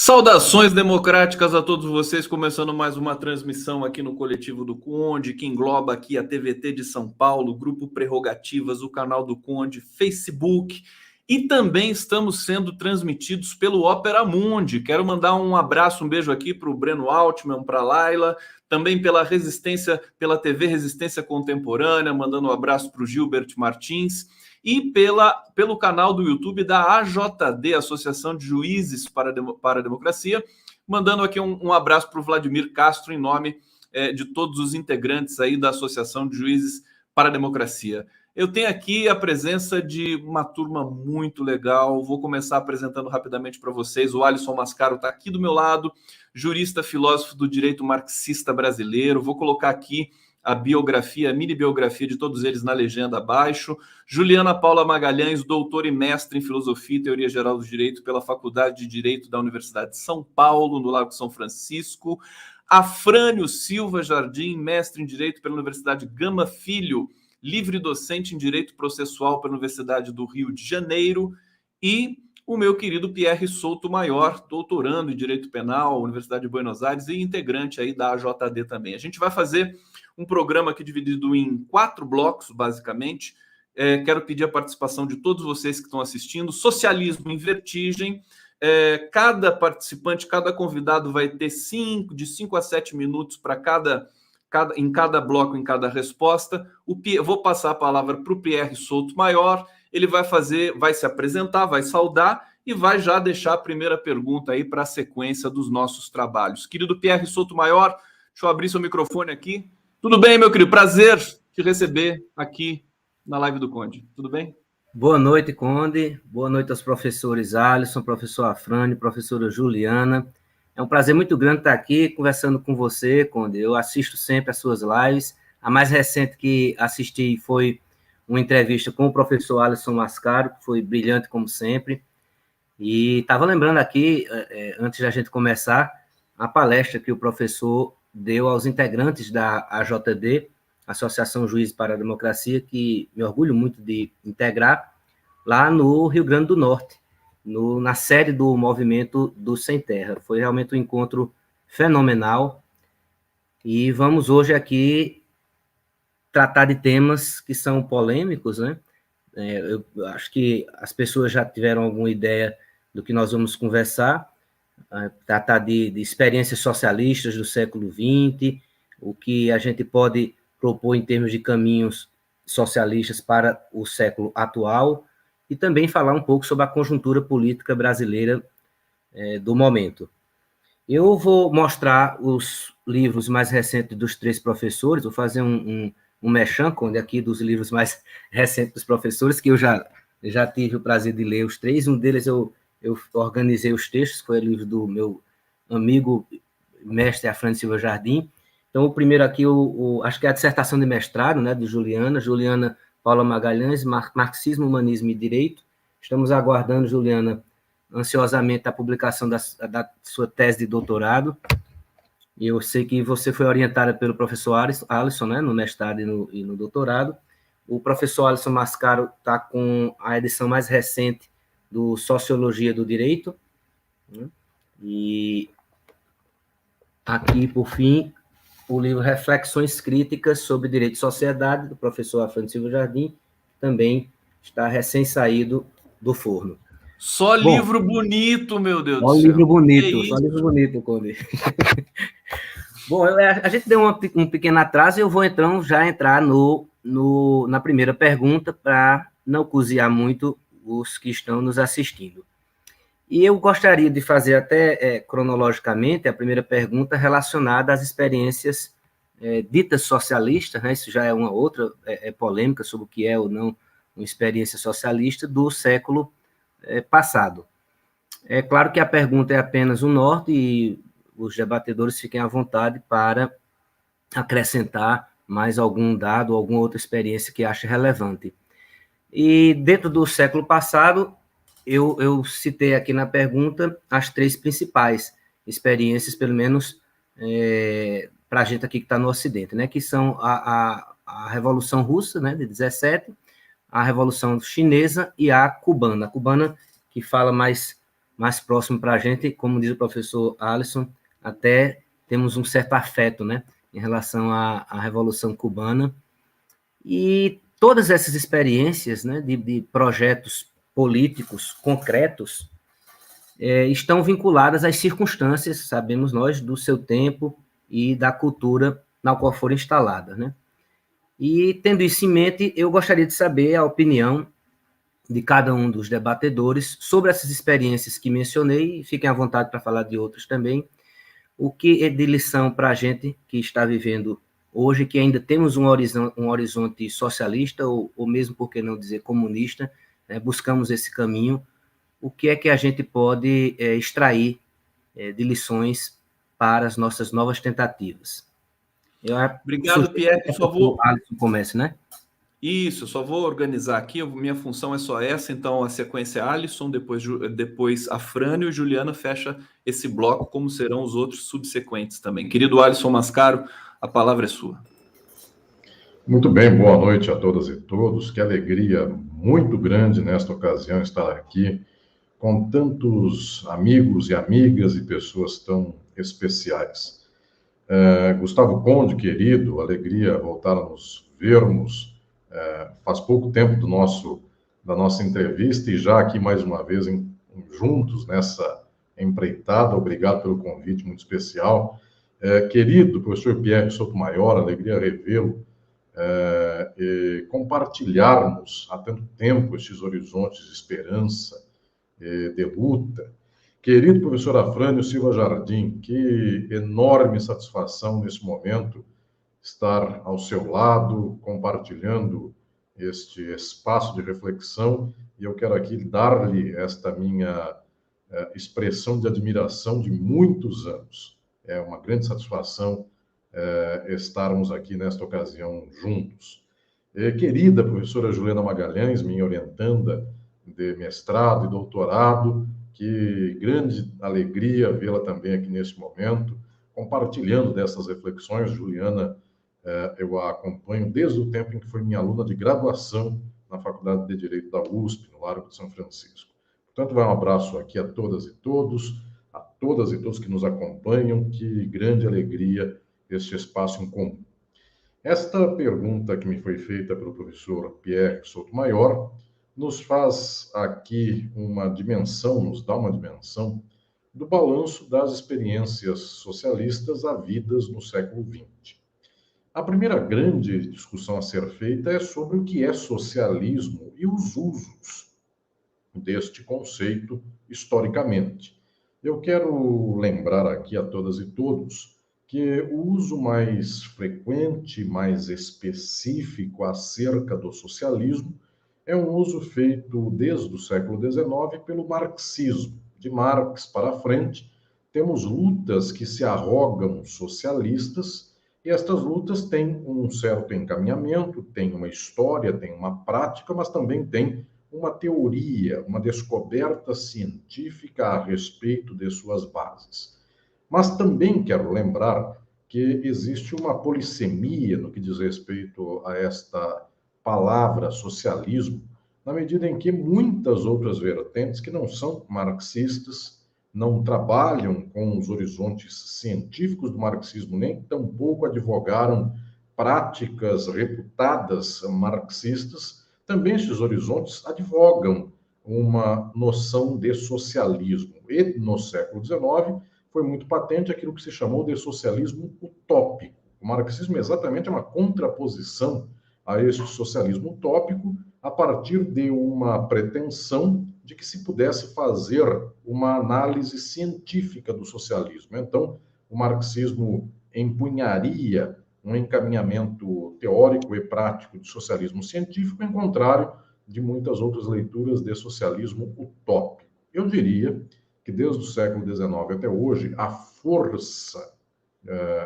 Saudações democráticas a todos vocês, começando mais uma transmissão aqui no Coletivo do Conde, que engloba aqui a TVT de São Paulo, Grupo Prerrogativas, o canal do Conde, Facebook, e também estamos sendo transmitidos pelo Opera Mundi. Quero mandar um abraço, um beijo aqui para o Breno Altman, para a Laila, também pela Resistência, pela TV Resistência Contemporânea, mandando um abraço para o Gilbert Martins, e pelo canal do YouTube da AJD, Associação de Juízes para a Democracia, mandando aqui um abraço para o Vladimir Castro, em nome de todos os integrantes aí da Associação de Juízes para a Democracia. Eu tenho aqui a presença de uma turma muito legal, vou começar apresentando rapidamente para vocês. O Alisson Mascaro está aqui do meu lado, jurista, filósofo do direito marxista brasileiro. Vou colocar aqui a biografia, a mini-biografia de todos eles na legenda abaixo. Juliana Paula Magalhães, doutora e mestre em Filosofia e Teoria Geral do Direito pela Faculdade de Direito da Universidade de São Paulo, no Lago São Francisco. Afrânio Silva Jardim, mestre em Direito pela Universidade Gama Filho, livre docente em Direito Processual pela Universidade do Rio de Janeiro. E o meu querido Pierre Souto Maior, doutorando em Direito Penal, Universidade de Buenos Aires, e integrante aí da AJD também. A gente vai fazer um programa aqui dividido em 4 blocos, basicamente. Quero pedir a participação de todos vocês que estão assistindo. Socialismo em Vertigem. Cada participante, cada convidado vai ter de 5 a 7 minutos para em cada bloco, em cada resposta. Vou passar a palavra para o Pierre Souto Maior. Ele vai se apresentar, vai saudar e vai já deixar a primeira pergunta aí para a sequência dos nossos trabalhos. Querido Pierre Souto Maior, deixa eu abrir seu microfone aqui. Tudo bem, meu querido? Prazer te receber aqui na live do Conde. Tudo bem? Boa noite, Conde. Boa noite aos professores Alisson, professor Afrânio, professora Juliana. É um prazer muito grande estar aqui conversando com você, Conde. Eu assisto sempre as suas lives. A mais recente que assisti foi uma entrevista com o professor Alisson Mascaro, que foi brilhante como sempre. E estava lembrando aqui, antes da gente começar, a palestra que o professor deu aos integrantes da AJD, Associação Juízes para a Democracia, que me orgulho muito de integrar, lá no Rio Grande do Norte, na sede do movimento do Sem Terra. Foi realmente um encontro fenomenal. E vamos hoje aqui tratar de temas que são polêmicos, né? Eu acho que as pessoas já tiveram alguma ideia do que nós vamos conversar, tratar de experiências socialistas do século XX, o que a gente pode propor em termos de caminhos socialistas para o século atual, e também falar um pouco sobre a conjuntura política brasileira do momento. Eu vou mostrar os livros mais recentes dos 3 professores, vou fazer um merchan, Conde, aqui dos livros mais recentes dos professores, que eu já tive o prazer de ler os 3. Um deles eu organizei os textos, foi o livro do meu amigo mestre Afrânio Silva Jardim. Então, o primeiro aqui, acho que é a dissertação de mestrado, né, de Juliana Paula Magalhães, Marxismo, Humanismo e Direito. Estamos aguardando, Juliana, ansiosamente a publicação da sua tese de doutorado. E eu sei que você foi orientada pelo professor Alisson, né, no mestrado e no doutorado. O professor Alisson Mascaro está com a edição mais recente do Sociologia do Direito. Né? E aqui, por fim, o livro Reflexões Críticas sobre Direito e Sociedade, do professor Afrânio Silva Jardim, também está recém-saído do forno. Só livro bonito, meu Deus do céu. Só livro bonito, Conde. Bom, a gente deu um pequeno atraso e eu vou então já entrar na primeira pergunta para não cozinhar muito os que estão nos assistindo. E eu gostaria de fazer até cronologicamente a primeira pergunta relacionada às experiências ditas socialistas, né? Isso já é uma outra polêmica sobre o que é ou não uma experiência socialista do século passado. É claro que a pergunta é apenas o norte e os debatedores fiquem à vontade para acrescentar mais algum dado, alguma outra experiência que ache relevante. E dentro do século passado, eu citei aqui na pergunta as 3 principais experiências, pelo menos para a gente aqui que está no Ocidente, né, que são a Revolução Russa, né, de 17, a Revolução Chinesa e a cubana. A cubana, que fala mais mais próximo para a gente, como diz o professor Alisson, até temos um certo afeto, né, em relação à Revolução Cubana. E todas essas experiências, né, de projetos políticos concretos estão vinculadas às circunstâncias, sabemos nós, do seu tempo e da cultura na qual foram instaladas, né? E, tendo isso em mente, eu gostaria de saber a opinião de cada um dos debatedores sobre essas experiências que mencionei, e fiquem à vontade para falar de outras também, o que é de lição para a gente que está vivendo hoje, que ainda temos um horizonte socialista, ou mesmo, por que não dizer, comunista, né? Buscamos esse caminho, o que é que a gente pode extrair de lições para as nossas novas tentativas. Obrigado, Pierre. Só vou... Alisson comece, né? Isso, só vou organizar aqui. Minha função é só essa, então a sequência é Alisson, depois Afrânio e Juliana fecha esse bloco, como serão os outros subsequentes também. Querido Alisson Mascaro, a palavra é sua. Muito bem, boa noite a todas e todos. Que alegria muito grande nesta ocasião estar aqui com tantos amigos e amigas e pessoas tão especiais. Gustavo Conde, querido, alegria voltar a nos vermos. Faz pouco tempo da nossa entrevista e já aqui mais uma vez juntos nessa empreitada. Obrigado pelo convite muito especial. Querido professor Pierre Sotomayor, alegria revê-lo. E compartilharmos há tanto tempo estes horizontes de esperança, de luta. Querido professor Afrânio Silva Jardim, que enorme satisfação nesse momento estar ao seu lado, compartilhando este espaço de reflexão, e eu quero aqui dar-lhe esta minha expressão de admiração de muitos anos. É uma grande satisfação estarmos aqui nesta ocasião juntos. Querida professora Juliana Magalhães, minha orientanda de mestrado e doutorado, que grande alegria vê-la também aqui nesse momento, compartilhando dessas reflexões. Juliana, eu a acompanho desde o tempo em que foi minha aluna de graduação na Faculdade de Direito da USP, no Largo de São Francisco. Portanto, vai um abraço aqui a todas e todos que nos acompanham, que grande alegria este espaço em comum. Esta pergunta que me foi feita pelo professor Pierre Sotomayor nos faz aqui nos dá uma dimensão do balanço das experiências socialistas havidas no século XX. A primeira grande discussão a ser feita é sobre o que é socialismo e os usos deste conceito historicamente. Eu quero lembrar aqui a todas e todos que o uso mais frequente, mais específico acerca do socialismo é um uso feito desde o século XIX pelo marxismo. De Marx para frente, temos lutas que se arrogam socialistas, e estas lutas têm um certo encaminhamento, têm uma história, têm uma prática, mas também têm uma teoria, uma descoberta científica a respeito de suas bases. Mas também quero lembrar que existe uma polissemia no que diz respeito a esta palavra socialismo, na medida em que muitas outras vertentes que não são marxistas, não trabalham com os horizontes científicos do marxismo, nem tampouco advogaram práticas reputadas marxistas, também esses horizontes advogam uma noção de socialismo. E no século XIX foi muito patente aquilo que se chamou de socialismo utópico. O marxismo exatamente é uma contraposição a este socialismo utópico a partir de uma pretensão de que se pudesse fazer uma análise científica do socialismo. Então, o marxismo empunharia um encaminhamento teórico e prático de socialismo científico, em contrário de muitas outras leituras de socialismo utópico. Eu diria que desde o século XIX até hoje, a força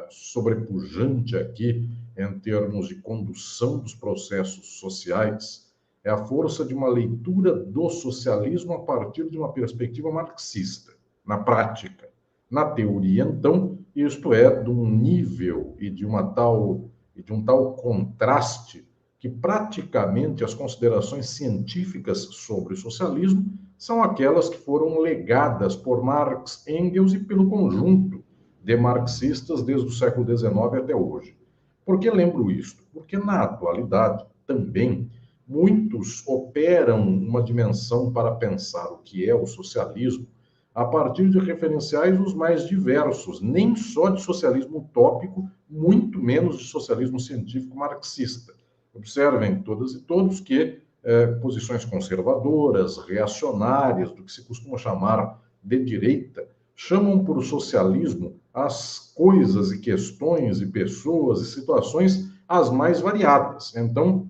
sobrepujante aqui, em termos de condução dos processos sociais, é a força de uma leitura do socialismo a partir de uma perspectiva marxista, na prática. Na teoria, então, isto é de um nível e de um tal contraste que praticamente as considerações científicas sobre o socialismo são aquelas que foram legadas por Marx, Engels e pelo conjunto de marxistas desde o século XIX até hoje. Por que lembro isto? Porque na atualidade também muitos operam uma dimensão para pensar o que é o socialismo a partir de referenciais os mais diversos, nem só de socialismo utópico, muito menos de socialismo científico marxista. Observem todas e todos que posições conservadoras, reacionárias, do que se costuma chamar de direita, chamam por socialismo as coisas e questões e pessoas e situações as mais variadas. Então,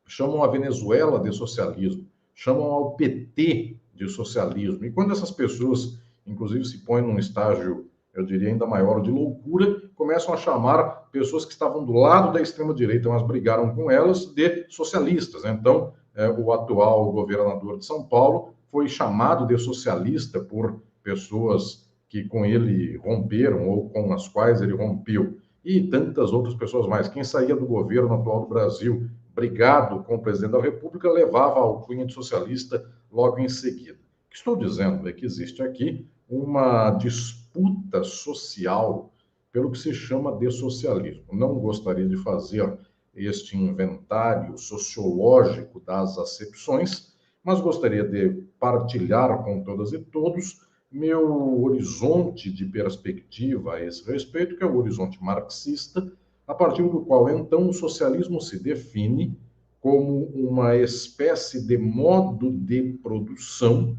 chamam a Venezuela de socialismo, chamam ao PT de socialismo. E quando essas pessoas, inclusive, se põem num estágio, eu diria, ainda maior de loucura, começam a chamar pessoas que estavam do lado da extrema-direita, mas brigaram com elas, de socialistas. Então, o atual governador de São Paulo foi chamado de socialista por pessoas que com ele romperam ou com as quais ele rompeu, e tantas outras pessoas mais. Quem saía do governo atual do Brasil, brigado com o presidente da República, levava a alcunha de socialista logo em seguida. O que estou dizendo é que existe aqui uma disputa social pelo que se chama de socialismo. Não gostaria de fazer este inventário sociológico das acepções, mas gostaria de partilhar com todas e todos meu horizonte de perspectiva a esse respeito, que é o horizonte marxista, a partir do qual, então, o socialismo se define como uma espécie de modo de produção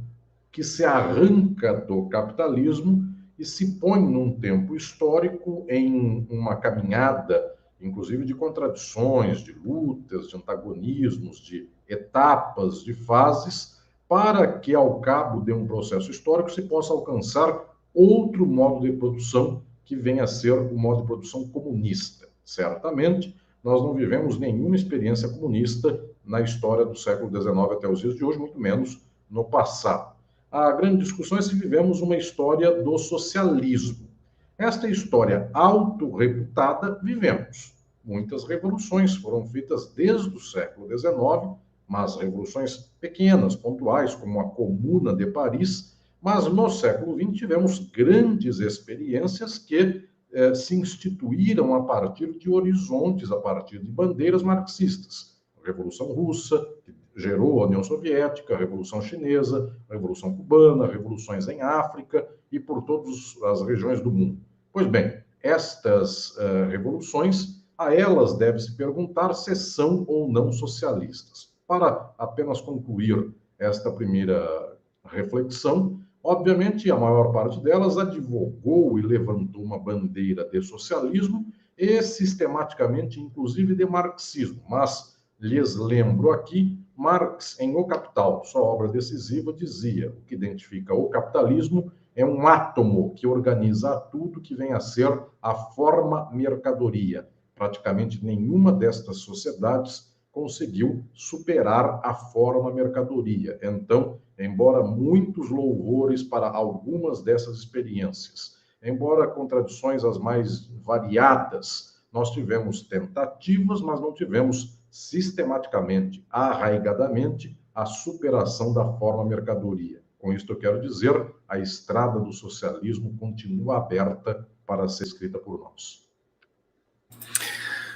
que se arranca do capitalismo e se põe num tempo histórico em uma caminhada, inclusive de contradições, de lutas, de antagonismos, de etapas, de fases, para que, ao cabo de um processo histórico, se possa alcançar outro modo de produção que venha a ser o modo de produção comunista. Certamente, nós não vivemos nenhuma experiência comunista na história do século XIX até os dias de hoje, muito menos no passado. A grande discussão é se vivemos uma história do socialismo. Esta história autorreputada vivemos. Muitas revoluções foram feitas desde o século XIX, mas revoluções pequenas, pontuais, como a Comuna de Paris, mas no século XX tivemos grandes experiências que se instituíram a partir de horizontes, a partir de bandeiras marxistas. A Revolução Russa, que gerou a União Soviética, a Revolução Chinesa, a Revolução Cubana, revoluções em África e por todas as regiões do mundo. Pois bem, estas revoluções, a elas deve-se perguntar se são ou não socialistas. Para apenas concluir esta primeira reflexão, obviamente, a maior parte delas advogou e levantou uma bandeira de socialismo e, sistematicamente, inclusive, de marxismo. Mas, lhes lembro aqui, Marx, em O Capital, sua obra decisiva, dizia: o que identifica o capitalismo é um átomo que organiza tudo que vem a ser a forma mercadoria. Praticamente nenhuma destas sociedades conseguiu superar a forma mercadoria. Então, embora muitos louvores para algumas dessas experiências, embora contradições as mais variadas, nós tivemos tentativas, mas não tivemos sistematicamente, arraigadamente, a superação da forma mercadoria. Com isto eu quero dizer, a estrada do socialismo continua aberta para ser escrita por nós.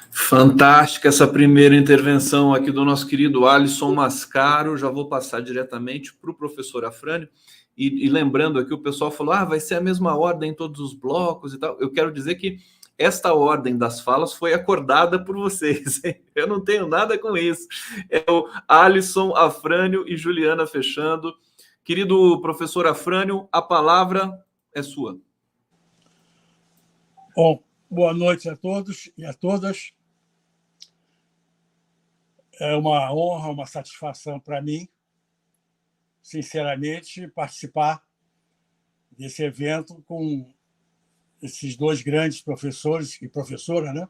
Fantástica essa primeira intervenção aqui do nosso querido Alisson Mascaro. Já vou passar diretamente para o professor Afrânio. E lembrando aqui, o pessoal falou, vai ser a mesma ordem em todos os blocos e tal. Eu quero dizer que esta ordem das falas foi acordada por vocês. Eu não tenho nada com isso. É o Alisson, Afrânio e Juliana fechando. Querido professor Afrânio, a palavra é sua. Bom, boa noite a todos e a todas. É uma honra, uma satisfação para mim, sinceramente, participar desse evento com esses dois grandes professores e professora, né,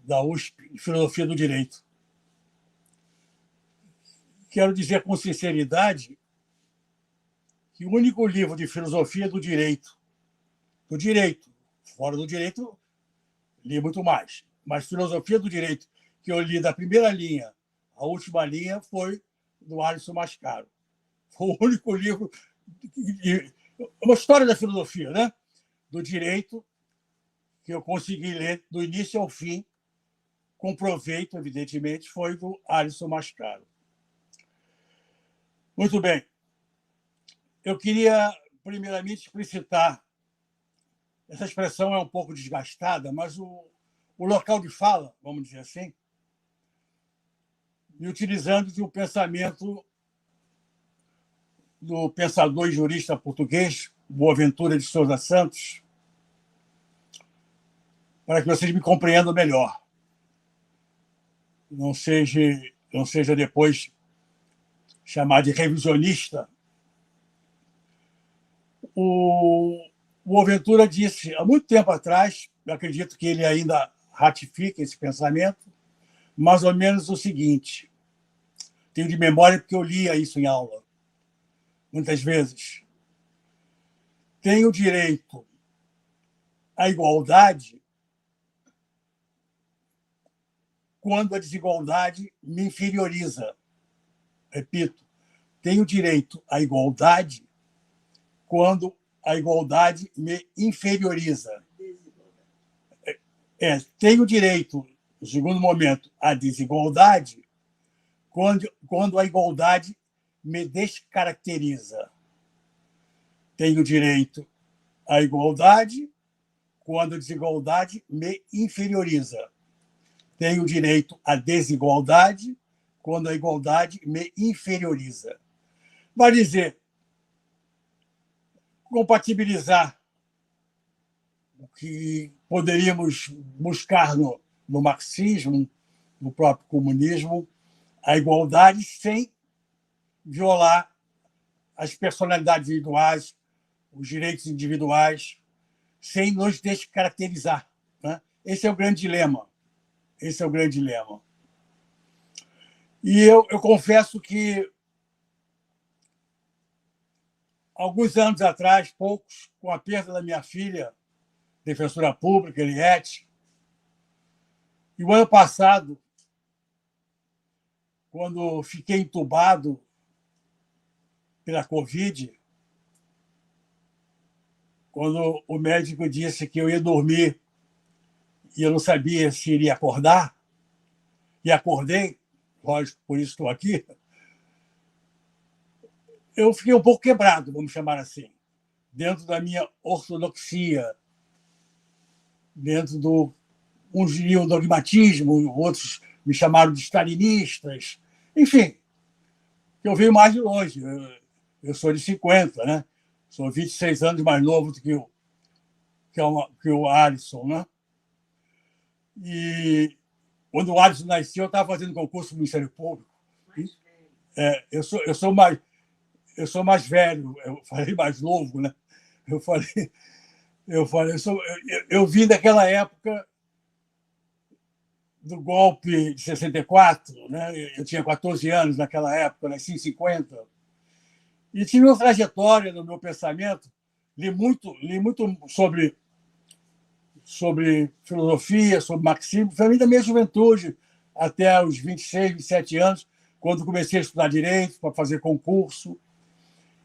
da USP, de Filosofia do Direito. Quero dizer com sinceridade que o único livro de filosofia do direito, fora do direito, li muito mais, mas filosofia do direito que eu li da primeira linha à última linha foi do Alisson Mascaro. Foi o único livro, uma história da filosofia, né? Do direito, que eu consegui ler do início ao fim, com proveito, evidentemente, foi do Alisson Mascaro. Muito bem. Eu queria, primeiramente, explicitar, essa expressão é um pouco desgastada, mas o local de fala, vamos dizer assim, e utilizando de um pensamento do pensador e jurista português, Boaventura de Sousa Santos, para que vocês me compreendam melhor. Não seja depois chamado de revisionista. O Boaventura disse, há muito tempo atrás, eu acredito que ele ainda ratifica esse pensamento, mais ou menos o seguinte, tenho de memória porque eu lia isso em aula, muitas vezes. Tenho direito à igualdade quando a desigualdade me inferioriza. Repito, tenho direito à igualdade quando a igualdade me inferioriza. Tenho direito, no segundo momento, à desigualdade quando a igualdade me descaracteriza. Tenho direito à igualdade quando a desigualdade me inferioriza. Tenho direito à desigualdade quando a igualdade me inferioriza. Vai dizer, compatibilizar o que poderíamos buscar no marxismo, no próprio comunismo, a igualdade sem violar as personalidades individuais, os direitos individuais, sem nos descaracterizar, né? Esse é o grande dilema. Esse é o grande dilema. E eu confesso que, alguns anos atrás, poucos, com a perda da minha filha, defensora pública, Eliette, e o ano passado, quando fiquei entubado pela Covid, quando o médico disse que eu ia dormir e eu não sabia se iria acordar, e acordei, lógico, por isso estou aqui, eu fiquei um pouco quebrado, vamos chamar assim, dentro da minha ortodoxia, dentro do... Uns diriam dogmatismo, outros me chamaram de stalinistas, enfim, eu venho mais de longe. Eu sou de 50, né? Sou 26 anos mais novo do que o Alisson, né? E quando o Alisson nasceu, eu estava fazendo concurso no Ministério Público. Eu sou mais velho, eu falei mais novo, né? Eu vim daquela época do golpe de 64, né? Eu tinha 14 anos naquela época, nasci em 50. E tive uma trajetória no meu pensamento, li muito sobre filosofia, sobre marxismo, foi da minha juventude, até os 26, 27 anos, quando comecei a estudar direito, para fazer concurso.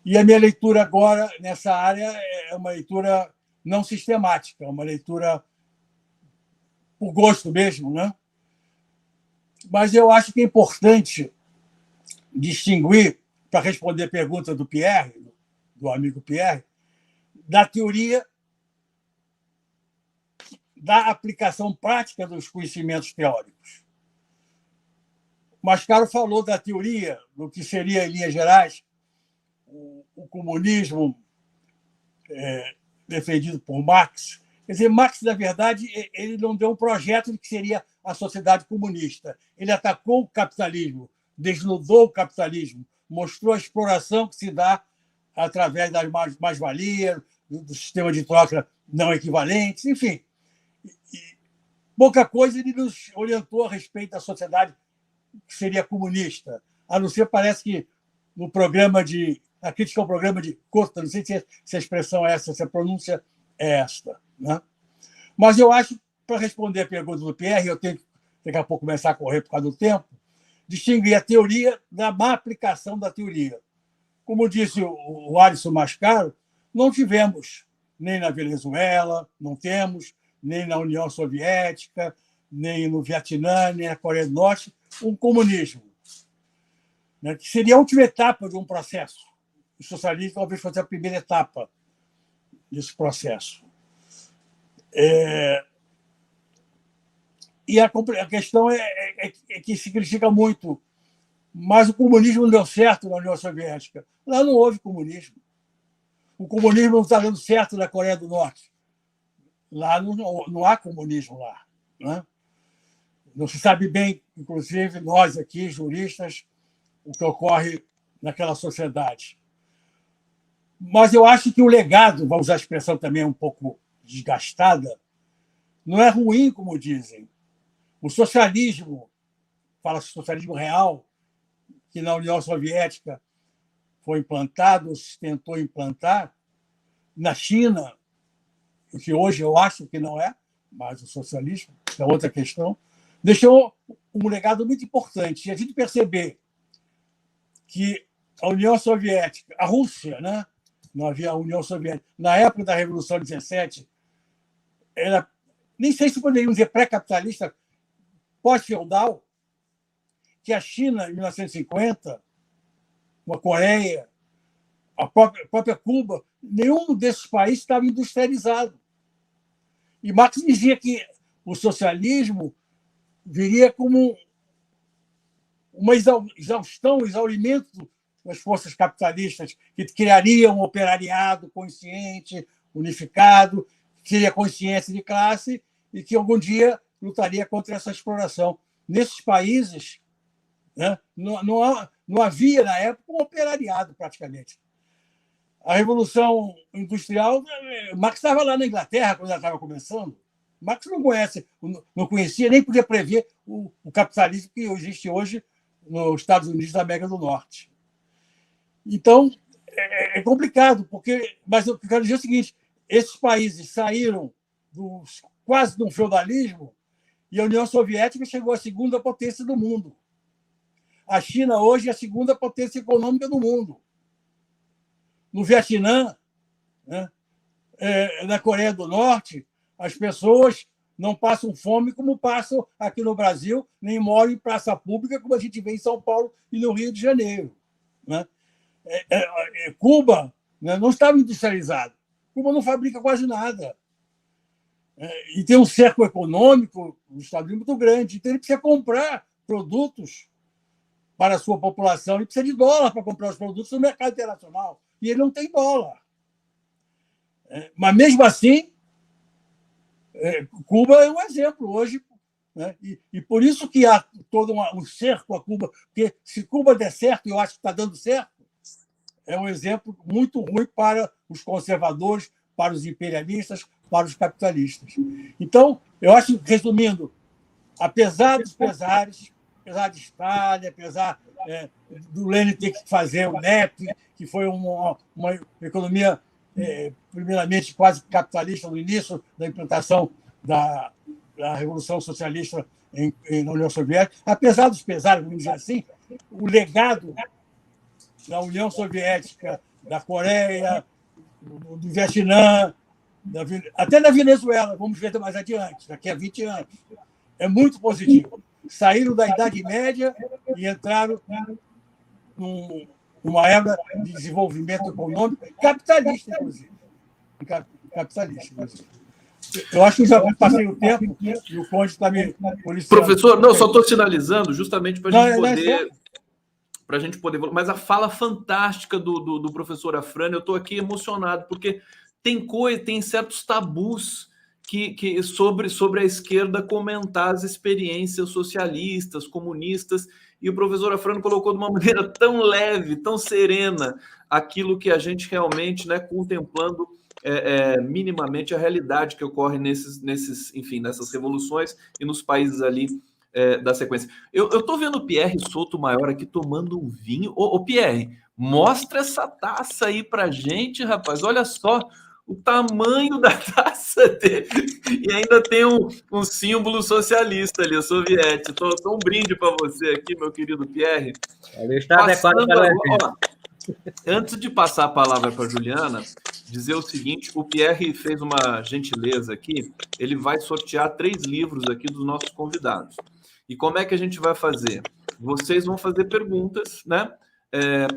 E a minha leitura agora, nessa área, é uma leitura não sistemática, é uma leitura por gosto mesmo, né? Mas eu acho que é importante distinguir, para responder a pergunta do Pierre, do amigo Pierre, da teoria, da aplicação prática dos conhecimentos teóricos. O Mascaro falou da teoria, do que seria, em linhas gerais, o comunismo defendido por Marx. Quer dizer, Marx, na verdade, ele não deu um projeto do que seria a sociedade comunista. Ele atacou o capitalismo, desnudou o capitalismo, mostrou a exploração que se dá através das mais-valias, do sistema de troca não equivalentes, enfim. Pouca coisa ele nos orientou a respeito da sociedade que seria comunista, a não ser, parece que, no programa de... A crítica ao programa de Costa, não sei se a expressão é essa, se a pronúncia é esta, né? Mas eu acho, para responder a pergunta do Pierre, eu tenho que daqui a pouco começar a correr por causa do tempo, distinguir a teoria da má aplicação da teoria. como disse o Alisson Mascaro, não tivemos nem na Venezuela, não temos, nem na União Soviética, nem no Vietnã, nem na Coreia do Norte, um comunismo, né, que seria a última etapa de um processo. O socialismo talvez fosse a primeira etapa desse processo. E a questão é que se critica muito, mas o comunismo não deu certo na União Soviética. Lá não houve comunismo. O comunismo não está dando certo na Coreia do Norte. Lá não há comunismo lá, né? Não se sabe bem, inclusive nós aqui, juristas, o que ocorre naquela sociedade. Mas eu acho que o legado, vamos usar a expressão também um pouco desgastada, não é ruim, como dizem. O socialismo, fala-se socialismo real, que na União Soviética foi implantado, ou se tentou implantar, na China, o que hoje eu acho que não é, mas o socialismo é outra questão, deixou um legado muito importante. E a gente perceber que a União Soviética, a Rússia, né? Não havia a União Soviética, na época da Revolução de 17, era, nem sei se poderíamos dizer pré-capitalista, pós-feudal, que a China, em 1950, a Coreia, a própria Cuba, nenhum desses países estava industrializado. E Marx dizia que o socialismo viria como uma exaustão, um exaurimento das forças capitalistas, que criariam um operariado consciente, unificado, que teria consciência de classe e que algum dia lutaria contra essa exploração. Nesses países, né, não havia, na época, um operariado, praticamente. A Revolução Industrial, Marx estava lá na Inglaterra, quando ela estava começando. Marx não conhecia, nem podia prever o capitalismo que existe hoje nos Estados Unidos da América do Norte. Então, é complicado, mas eu quero dizer o seguinte, esses países saíram quase de um feudalismo e a União Soviética chegou à segunda potência do mundo. A China hoje é a segunda potência econômica do mundo. No Vietnã, né, na Coreia do Norte, as pessoas não passam fome como passam aqui no Brasil, nem moram em praça pública como a gente vê em São Paulo e no Rio de Janeiro, né? Cuba, né, não estava industrializado. Cuba não fabrica quase nada. E tem um cerco econômico nos Estados Unidos muito grande. Então, ele precisa comprar produtos para a sua população. Ele precisa de dólar para comprar os produtos no mercado internacional. E ele não tem dólar. Mas, mesmo assim, Cuba é um exemplo hoje. Né? E por isso que há todo um cerco a Cuba. Porque se Cuba der certo, e eu acho que está dando certo, é um exemplo muito ruim para os conservadores, para os imperialistas, para os capitalistas. Então, eu acho, resumindo, apesar dos pesares, apesar de Stalin, apesar do Lenin ter que fazer o NEP, que foi uma economia, primeiramente, quase capitalista no início da implantação da Revolução Socialista na União Soviética, apesar dos pesares, vamos dizer assim, o legado da União Soviética, da Coreia, do Vietnã, até da Venezuela, vamos ver mais adiante, daqui a 20 anos. É muito positivo. Saíram da Idade Média e entraram numa era de desenvolvimento econômico capitalista, inclusive. Eu acho que já passei o tempo e o Conde está me policiando. Professor, não, só estou sinalizando justamente para a gente poder... Mas a fala fantástica do professor Afrânio, eu estou aqui emocionado, porque tem certos tabus que sobre a esquerda comentar as experiências socialistas, comunistas, e o professor Afrânio colocou de uma maneira tão leve, tão serena, aquilo que a gente realmente, né, contemplando minimamente a realidade que ocorre nessas revoluções e nos países ali da sequência. Eu estou vendo o Pierre Sotomayor aqui tomando um vinho. Ô, Pierre, mostra essa taça aí pra gente, rapaz. Olha só o tamanho da taça dele. E ainda tem um símbolo socialista ali, soviético. Então, um brinde para você aqui, meu querido Pierre. Ele está adequado para Antes de passar a palavra para a Juliana, dizer o seguinte, o Pierre fez uma gentileza aqui, ele vai sortear 3 livros aqui dos nossos convidados. E como é que a gente vai fazer? Vocês vão fazer perguntas, né?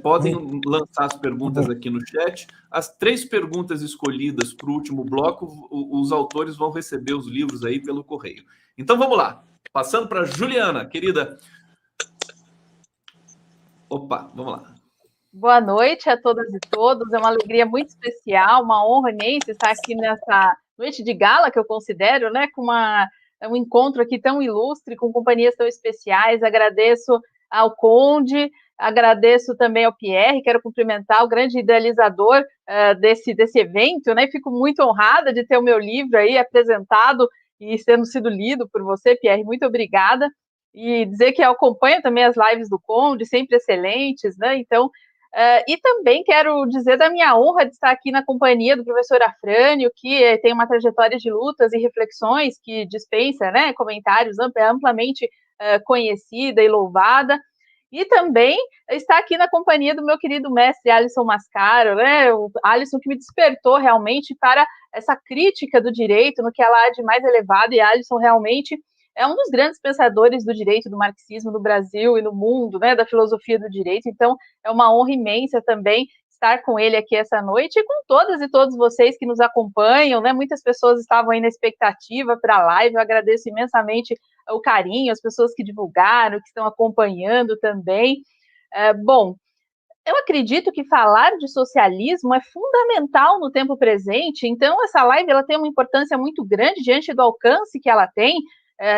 Podem lançar as perguntas aqui no chat. As 3 perguntas escolhidas para o último bloco, os autores vão receber os livros aí pelo correio. Então vamos lá. Passando para a Juliana, querida. Opa, vamos lá. Boa noite a todas e todos. É uma alegria muito especial, uma honra imensa estar aqui nessa noite de gala que eu considero, né? Com um encontro aqui tão ilustre, com companhias tão especiais. Agradeço ao Conde, agradeço também ao Pierre, quero cumprimentar o grande idealizador desse evento, né? Fico muito honrada de ter o meu livro aí apresentado e tendo sido lido por você, Pierre. Muito obrigada. E dizer que eu acompanho também as lives do Conde, sempre excelentes, né? Então, e também quero dizer da minha honra de estar aqui na companhia do professor Afrânio, que tem uma trajetória de lutas e reflexões que dispensa, né, comentários, amplamente conhecida e louvada, e também estar aqui na companhia do meu querido mestre Alisson Mascaro, né, o Alisson que me despertou realmente para essa crítica do direito, no que ela há de mais elevado, e Alisson realmente é um dos grandes pensadores do direito, do marxismo no Brasil e no mundo, né, da filosofia do direito. Então, é uma honra imensa também estar com ele aqui essa noite e com todas e todos vocês que nos acompanham, né? Muitas pessoas estavam aí na expectativa para a live. Eu agradeço imensamente o carinho, as pessoas que divulgaram, que estão acompanhando também. Bom, eu acredito que falar de socialismo é fundamental no tempo presente, então essa live ela tem uma importância muito grande diante do alcance que ela tem,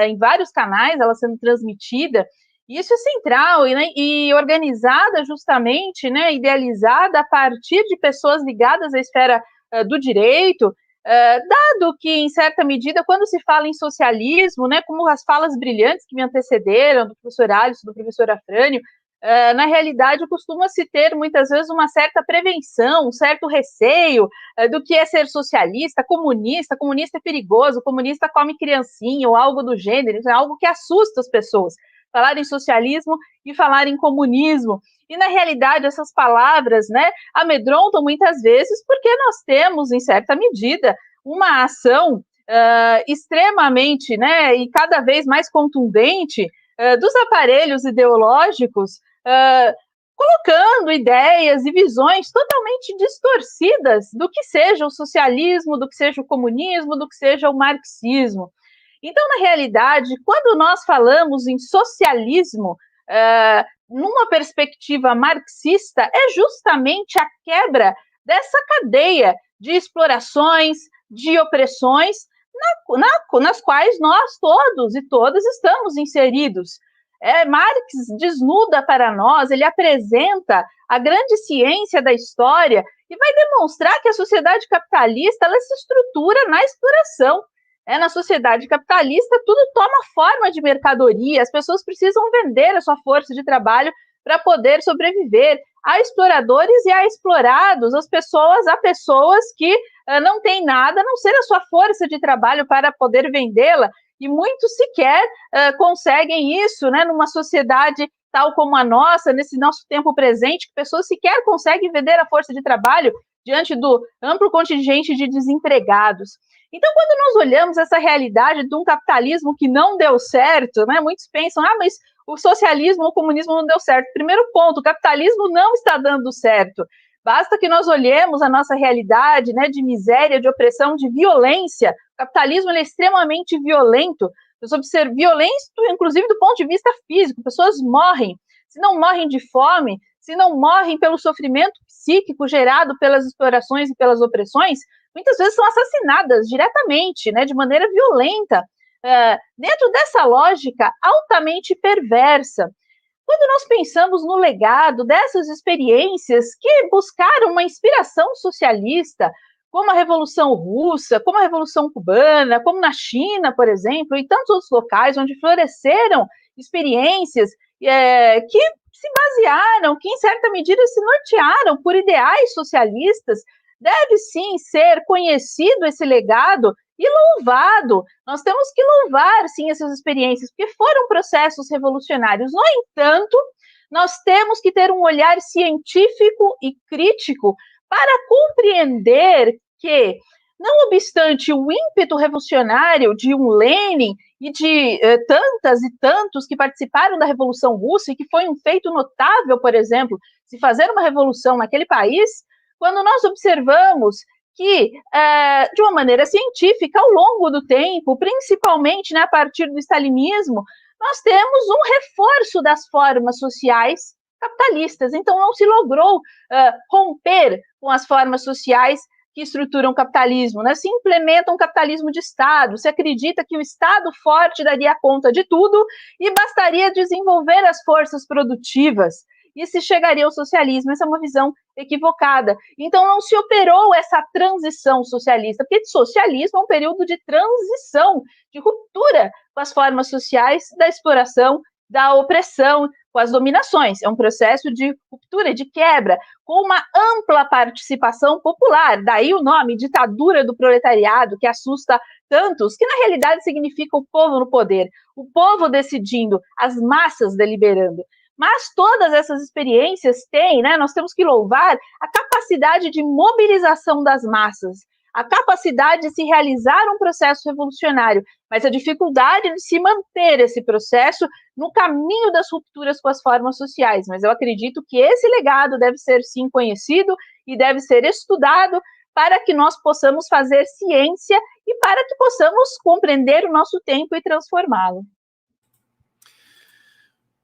em vários canais, ela sendo transmitida, e isso é central, e organizada justamente, né, idealizada a partir de pessoas ligadas à esfera do direito, dado que, em certa medida, quando se fala em socialismo, né, como as falas brilhantes que me antecederam, do professor Alisson, do professor Afrânio, na realidade, costuma-se ter, muitas vezes, uma certa prevenção, um certo receio do que é ser socialista, comunista é perigoso, comunista come criancinha ou algo do gênero, isso é algo que assusta as pessoas, falar em socialismo e falar em comunismo. E, na realidade, essas palavras, né, amedrontam muitas vezes porque nós temos, em certa medida, uma ação extremamente, né, e cada vez mais contundente dos aparelhos ideológicos, colocando ideias e visões totalmente distorcidas do que seja o socialismo, do que seja o comunismo, do que seja o marxismo. Então, na realidade, quando nós falamos em socialismo, numa perspectiva marxista, é justamente a quebra dessa cadeia de explorações, de opressões, nas quais nós todos e todas estamos inseridos. Marx desnuda para nós, ele apresenta a grande ciência da história e vai demonstrar que a sociedade capitalista ela se estrutura na exploração. Na sociedade capitalista, tudo toma forma de mercadoria, as pessoas precisam vender a sua força de trabalho para poder sobreviver. Há exploradores e há explorados, há pessoas que não têm nada a não ser a sua força de trabalho para poder vendê-la, e muitos sequer conseguem isso, né, numa sociedade tal como a nossa, nesse nosso tempo presente, que pessoas sequer conseguem vender a força de trabalho diante do amplo contingente de desempregados. Então, quando nós olhamos essa realidade de um capitalismo que não deu certo, né, muitos pensam, mas o socialismo ou o comunismo não deu certo. Primeiro ponto, o capitalismo não está dando certo. Basta que nós olhemos a nossa realidade, né, de miséria, de opressão, de violência. O capitalismo ele é extremamente violento. Violento, inclusive, do ponto de vista físico. Pessoas morrem. Se não morrem de fome, se não morrem pelo sofrimento psíquico gerado pelas explorações e pelas opressões, muitas vezes são assassinadas diretamente, né, de maneira violenta, dentro dessa lógica altamente perversa. Quando nós pensamos no legado dessas experiências que buscaram uma inspiração socialista, como a Revolução Russa, como a Revolução Cubana, como na China, por exemplo, e tantos outros locais onde floresceram experiências que se basearam, que em certa medida se nortearam por ideais socialistas, deve sim ser conhecido esse legado e louvado. Nós temos que louvar, sim, essas experiências, porque foram processos revolucionários. No entanto, Nós temos que ter um olhar científico e crítico para compreender que, não obstante o ímpeto revolucionário de um Lenin e de tantas e tantos que participaram da Revolução Russa, e que foi um feito notável, por exemplo, se fazer uma revolução naquele país, quando nós observamos que, de uma maneira científica, ao longo do tempo, principalmente, né, a partir do stalinismo, nós temos um reforço das formas sociais capitalistas. Então, não se logrou romper com as formas sociais que estruturam o capitalismo, né? Se implementa um capitalismo de Estado, se acredita que o Estado forte daria conta de tudo e bastaria desenvolver as forças produtivas e se chegaria ao socialismo. Essa é uma visão equivocada. Então, não se operou essa transição socialista, porque socialismo é um período de transição, de ruptura com as formas sociais da exploração, da opressão, com as dominações. É um processo de ruptura, de quebra, com uma ampla participação popular. Daí o nome, ditadura do proletariado, que assusta tantos, que na realidade significa o povo no poder, o povo decidindo, as massas deliberando. Mas todas essas experiências têm, né, nós temos que louvar a capacidade de mobilização das massas, a capacidade de se realizar um processo revolucionário, mas a dificuldade de se manter esse processo no caminho das rupturas com as formas sociais. Mas eu acredito que esse legado deve ser, sim, conhecido e deve ser estudado para que nós possamos fazer ciência e para que possamos compreender o nosso tempo e transformá-lo.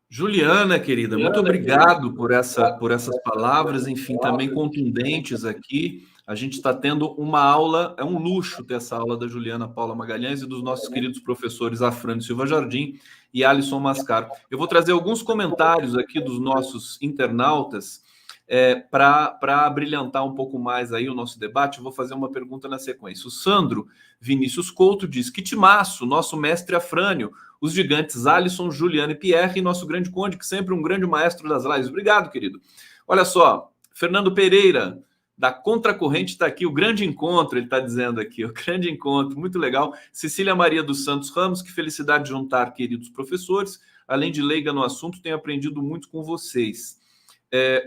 Juliana, querida, muito obrigado por essas palavras, enfim, também contundentes aqui. A gente está tendo uma aula, é um luxo ter essa aula da Juliana Paula Magalhães e dos nossos queridos professores Afrânio Silva Jardim e Alisson Mascaro. Eu vou trazer alguns comentários aqui dos nossos internautas para brilhantar um pouco mais aí o nosso debate. Eu vou fazer uma pergunta na sequência. O Sandro Vinícius Couto diz: que timaço, nosso mestre Afrânio, os gigantes Alisson, Juliana e Pierre, e nosso grande conde, que sempre um grande maestro das lives. Obrigado, querido. Olha só, Fernando Pereira, da Contracorrente, está aqui, o grande encontro, ele está dizendo aqui, o grande encontro, muito legal. Cecília Maria dos Santos Ramos, que felicidade de juntar queridos professores, além de leiga no assunto, tenho aprendido muito com vocês.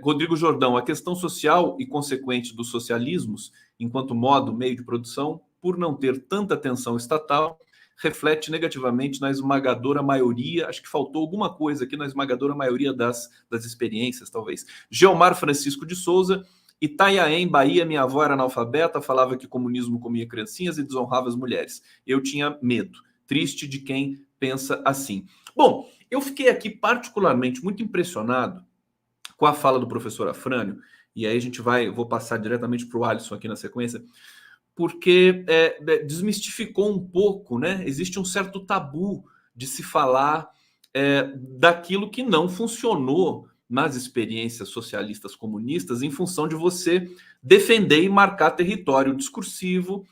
Rodrigo Jordão, a questão social e consequente dos socialismos, enquanto modo, meio de produção, por não ter tanta atenção estatal, reflete negativamente na esmagadora maioria, acho que faltou alguma coisa aqui na esmagadora maioria das experiências, talvez. Geomar Francisco de Souza, Itaiaém, Bahia, minha avó era analfabeta, falava que comunismo comia criancinhas e desonrava as mulheres. Eu tinha medo. Triste de quem pensa assim. Bom, eu fiquei aqui particularmente muito impressionado com a fala do professor Afrânio, e aí vou passar diretamente para o Alisson aqui na sequência, porque desmistificou um pouco, né? Existe um certo tabu de se falar daquilo que não funcionou nas experiências socialistas comunistas, em função de você defender e marcar território discursivo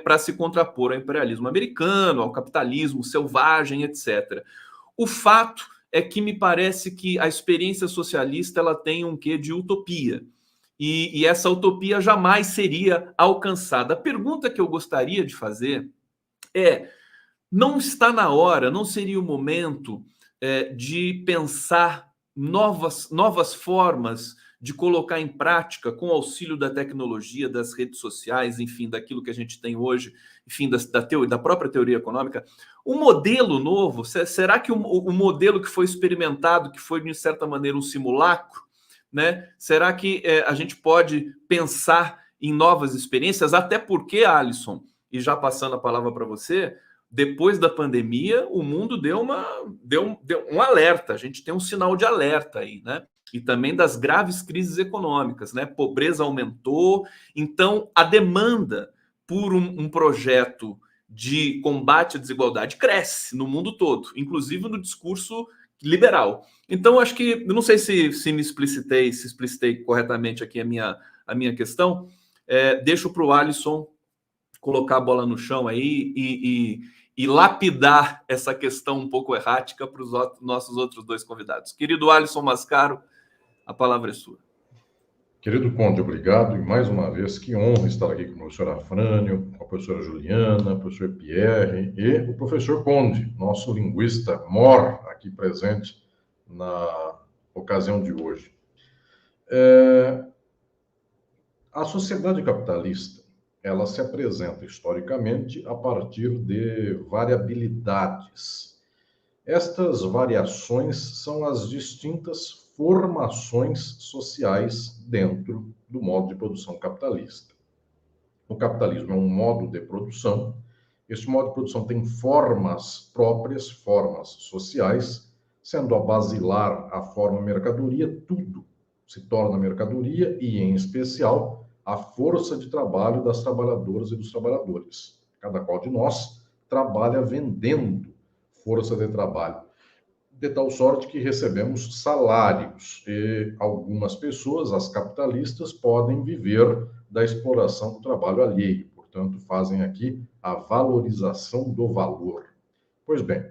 para se contrapor ao imperialismo americano, ao capitalismo selvagem, etc. O fato é que me parece que a experiência socialista ela tem um quê de utopia, e essa utopia jamais seria alcançada. A pergunta que eu gostaria de fazer não está na hora, não seria o momento de pensar novas formas de colocar em prática, com o auxílio da tecnologia, das redes sociais, enfim, daquilo que a gente tem hoje, enfim, da própria teoria econômica, um modelo novo? Será que o modelo que foi experimentado, que foi, de certa maneira, um simulacro, né? Será que a gente pode pensar em novas experiências? Até porque, Alisson, e já passando a palavra para você, depois da pandemia, o mundo deu um alerta, a gente tem um sinal de alerta aí, né? E também das graves crises econômicas, né? Pobreza aumentou, então a demanda por um projeto de combate à desigualdade cresce no mundo todo, inclusive no discurso liberal. Então, acho que, não sei se explicitei corretamente aqui a minha questão. Deixo para o Alisson colocar a bola no chão aí e lapidar essa questão um pouco errática para os nossos outros dois convidados. Querido Alisson Mascaro, a palavra é sua. Querido Conde, obrigado. E mais uma vez, que honra estar aqui com o professor Afrânio, com a professora Juliana, o professor Pierre e o professor Conde, nosso linguista mor aqui presente na ocasião de hoje. A sociedade capitalista, ela se apresenta historicamente a partir de variabilidades. Estas variações são as distintas formações sociais dentro do modo de produção capitalista. O capitalismo é um modo de produção. Este modo de produção tem formas próprias, formas sociais, sendo a basilar a forma mercadoria, tudo se torna mercadoria e, em especial, a força de trabalho das trabalhadoras e dos trabalhadores. Cada qual de nós trabalha vendendo força de trabalho, de tal sorte que recebemos salários e algumas pessoas, as capitalistas, podem viver da exploração do trabalho alheio, portanto, fazem aqui a valorização do valor. Pois bem,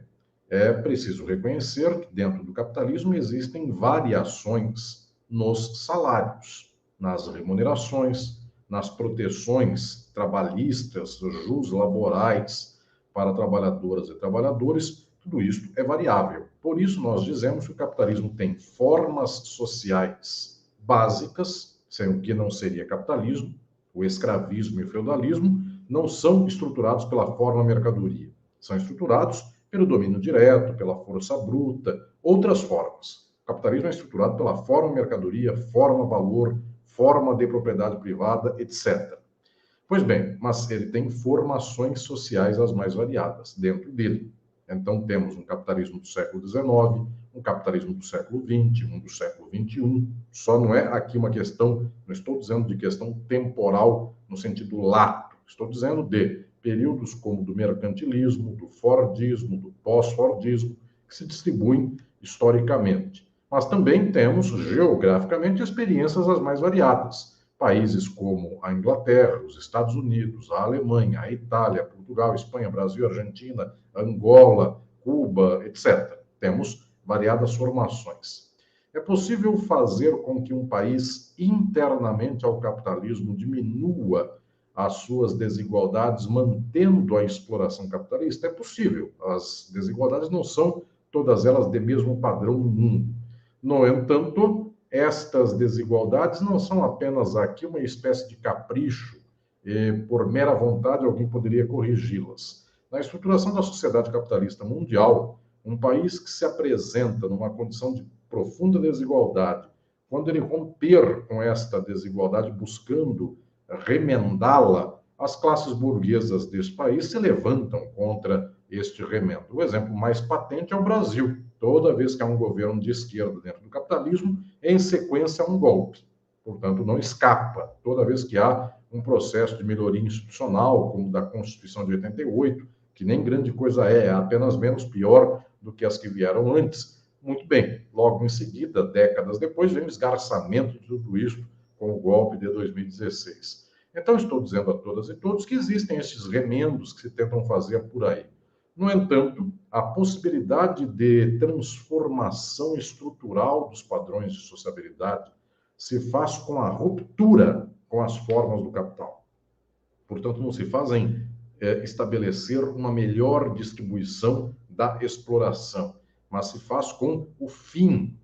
é preciso reconhecer que dentro do capitalismo existem variações nos salários, nas remunerações, nas proteções trabalhistas, jus laborais para trabalhadoras e trabalhadores. Tudo isso é variável. Por isso, nós dizemos que o capitalismo tem formas sociais básicas, sem o que não seria capitalismo. O escravismo e o feudalismo não são estruturados pela forma mercadoria. São estruturados pelo domínio direto, pela força bruta, outras formas. O capitalismo é estruturado pela forma mercadoria, forma valor, forma de propriedade privada, etc. Pois bem, mas ele tem formações sociais as mais variadas dentro dele. Então, temos um capitalismo do século XIX, um capitalismo do século XX, um do século XXI. Só não é aqui uma questão, não estou dizendo de questão temporal no sentido lato, estou dizendo de períodos como do mercantilismo, do fordismo, do pós-fordismo, que se distribuem historicamente. Mas também temos, geograficamente, experiências as mais variadas. Países como a Inglaterra, os Estados Unidos, a Alemanha, a Itália, Portugal, Espanha, Brasil, Argentina, Angola, Cuba, etc. Temos variadas formações. É possível fazer com que um país internamente ao capitalismo diminua as suas desigualdades, mantendo a exploração capitalista? É possível. As desigualdades não são todas elas de mesmo padrão no mundo. No entanto, estas desigualdades não são apenas aqui uma espécie de capricho, e por mera vontade alguém poderia corrigi-las. Na estruturação da sociedade capitalista mundial, um país que se apresenta numa condição de profunda desigualdade, quando ele romper com esta desigualdade buscando remendá-la, as classes burguesas desse país se levantam contra este remendo. O exemplo mais patente é o Brasil. Toda vez que há um governo de esquerda dentro do capitalismo, em sequência há um golpe. Portanto, não escapa. Toda vez que há um processo de melhoria institucional, como o da Constituição de 88, que nem grande coisa é apenas menos pior do que as que vieram antes, muito bem. Logo em seguida, décadas depois, vem o esgarçamento de tudo isso com o golpe de 2016. Então, estou dizendo a todas e todos que existem esses remendos que se tentam fazer por aí. No entanto, a possibilidade de transformação estrutural dos padrões de sociabilidade se faz com a ruptura com as formas do capital. Portanto, não se faz em estabelecer uma melhor distribuição da exploração, mas se faz com o fim,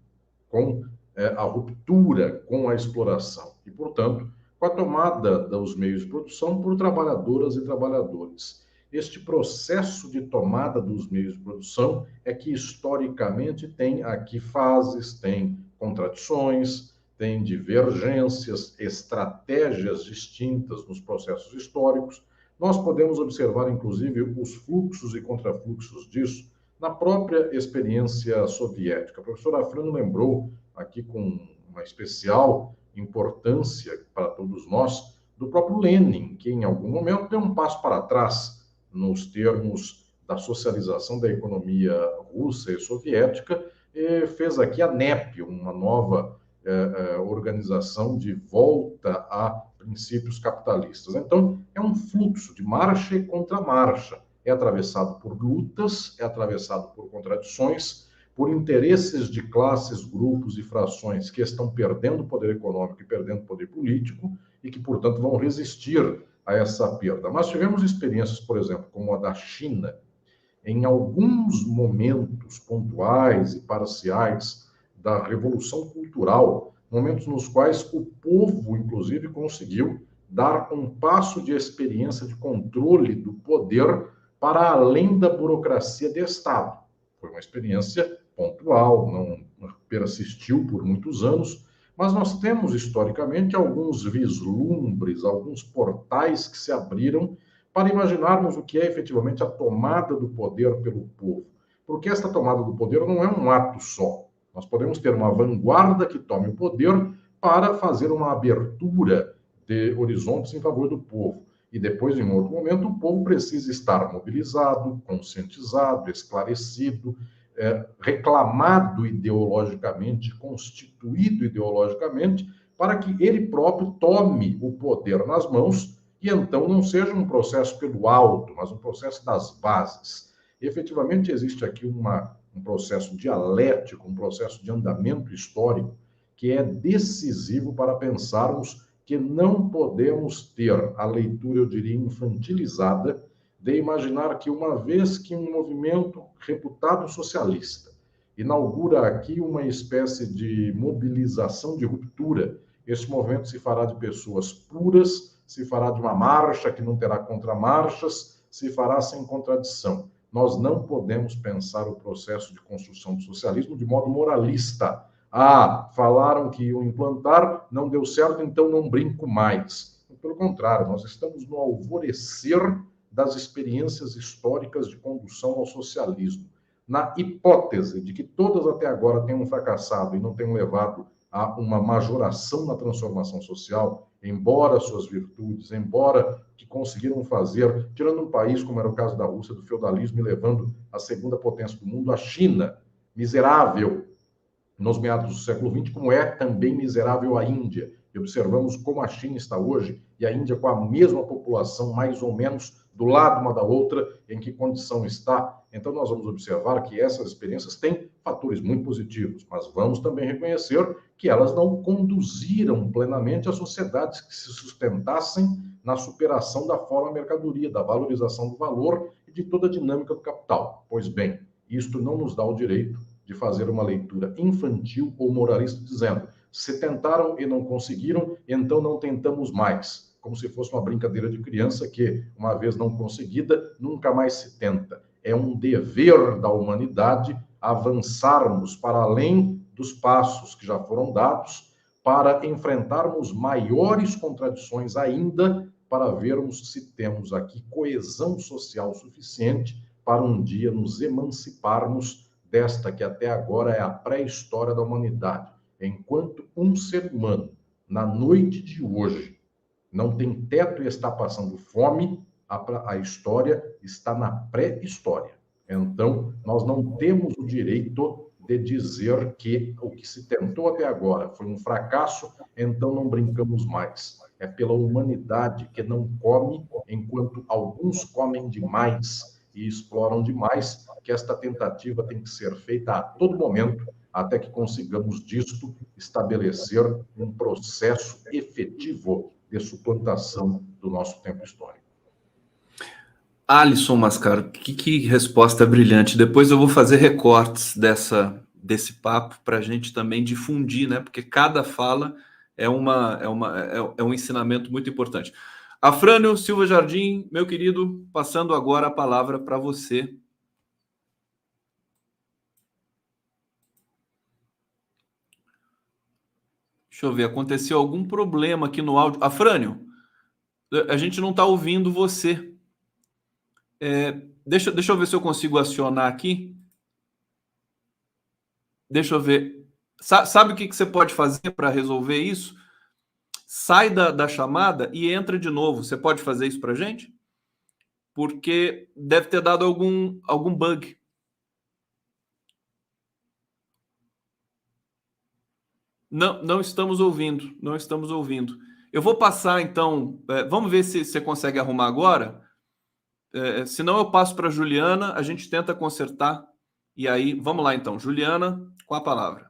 com a ruptura com a exploração. E, portanto, com a tomada dos meios de produção por trabalhadoras e trabalhadores. Este processo de tomada dos meios de produção é que, historicamente, tem aqui fases, tem contradições, tem divergências, estratégias distintas nos processos históricos. Nós podemos observar, inclusive, os fluxos e contrafluxos disso na própria experiência soviética. A professora Afrânio lembrou aqui com uma especial importância para todos nós do próprio Lenin, que em algum momento deu um passo para trás nos termos da socialização da economia russa e soviética, e fez aqui a NEP, uma nova organização de volta a princípios capitalistas. Então, é um fluxo de marcha e contramarcha. É atravessado por lutas, é atravessado por contradições, por interesses de classes, grupos e frações que estão perdendo poder econômico e perdendo poder político e que, portanto, vão resistir a essa perda. Mas tivemos experiências, por exemplo, como a da China, em alguns momentos pontuais e parciais da Revolução Cultural, momentos nos quais o povo, inclusive, conseguiu dar um passo de experiência de controle do poder para além da burocracia de Estado. Foi uma experiência pontual, não persistiu por muitos anos, mas nós temos, historicamente, alguns vislumbres, alguns portais que se abriram para imaginarmos o que é efetivamente a tomada do poder pelo povo. Porque esta tomada do poder não é um ato só. Nós podemos ter uma vanguarda que tome o poder para fazer uma abertura de horizontes em favor do povo. E depois, em outro momento, o povo precisa estar mobilizado, conscientizado, esclarecido, reclamado ideologicamente, constituído ideologicamente, para que ele próprio tome o poder nas mãos e então não seja um processo pelo alto, mas um processo das bases. E, efetivamente, existe aqui um processo dialético, um processo de andamento histórico que é decisivo para pensarmos que não podemos ter a leitura, eu diria, infantilizada de imaginar que uma vez que um movimento reputado socialista inaugura aqui uma espécie de mobilização de ruptura, esse movimento se fará de pessoas puras, se fará de uma marcha que não terá contramarchas, se fará sem contradição. Nós não podemos pensar o processo de construção do socialismo de modo moralista. Falaram que iam implantar, não deu certo, então não brinco mais. Pelo contrário, nós estamos no alvorecer das experiências históricas de condução ao socialismo. Na hipótese de que todas até agora tenham fracassado e não tenham levado a uma majoração na transformação social, embora suas virtudes, embora que conseguiram fazer, tirando um país como era o caso da Rússia, do feudalismo, e levando a segunda potência do mundo, a China, miserável, nos meados do século XX, como é também miserável a Índia. E observamos como a China está hoje e a Índia com a mesma população, mais ou menos, do lado uma da outra, em que condição está. Então, nós vamos observar que essas experiências têm fatores muito positivos, mas vamos também reconhecer que elas não conduziram plenamente as sociedades que se sustentassem na superação da forma mercadoria, da valorização do valor e de toda a dinâmica do capital. Pois bem, isto não nos dá o direito de fazer uma leitura infantil ou moralista dizendo: se tentaram e não conseguiram, então não tentamos mais. Como se fosse uma brincadeira de criança que, uma vez não conseguida, nunca mais se tenta. É um dever da humanidade avançarmos para além dos passos que já foram dados, para enfrentarmos maiores contradições ainda, para vermos se temos aqui coesão social suficiente para um dia nos emanciparmos desta que até agora é a pré-história da humanidade. Enquanto um ser humano, na noite de hoje, não tem teto e está passando fome, a história está na pré-história. Então, nós não temos o direito de dizer que o que se tentou até agora foi um fracasso, então não brincamos mais. É pela humanidade que não come, enquanto alguns comem demais e exploram demais, que esta tentativa tem que ser feita a todo momento, até que consigamos disto estabelecer um processo efetivo de suplantação do nosso tempo histórico. Alisson Mascaro, que resposta brilhante. Depois eu vou fazer recortes desse papo para a gente também difundir, né? Porque cada fala é um ensinamento muito importante. Afrânio Silva Jardim, meu querido, passando agora a palavra para você. Deixa eu ver, aconteceu algum problema aqui no áudio. Afrânio, a gente não está ouvindo você. Deixa eu ver se eu consigo acionar aqui. Deixa eu ver. Sabe o que você pode fazer para resolver isso? Sai da chamada e entra de novo. Você pode fazer isso para a gente? Porque deve ter dado algum bug. Não estamos ouvindo. Não estamos ouvindo. Eu vou passar, então... vamos ver se você consegue arrumar agora. Senão eu passo para a Juliana, a gente tenta consertar. E aí, vamos lá então. Juliana, com a palavra.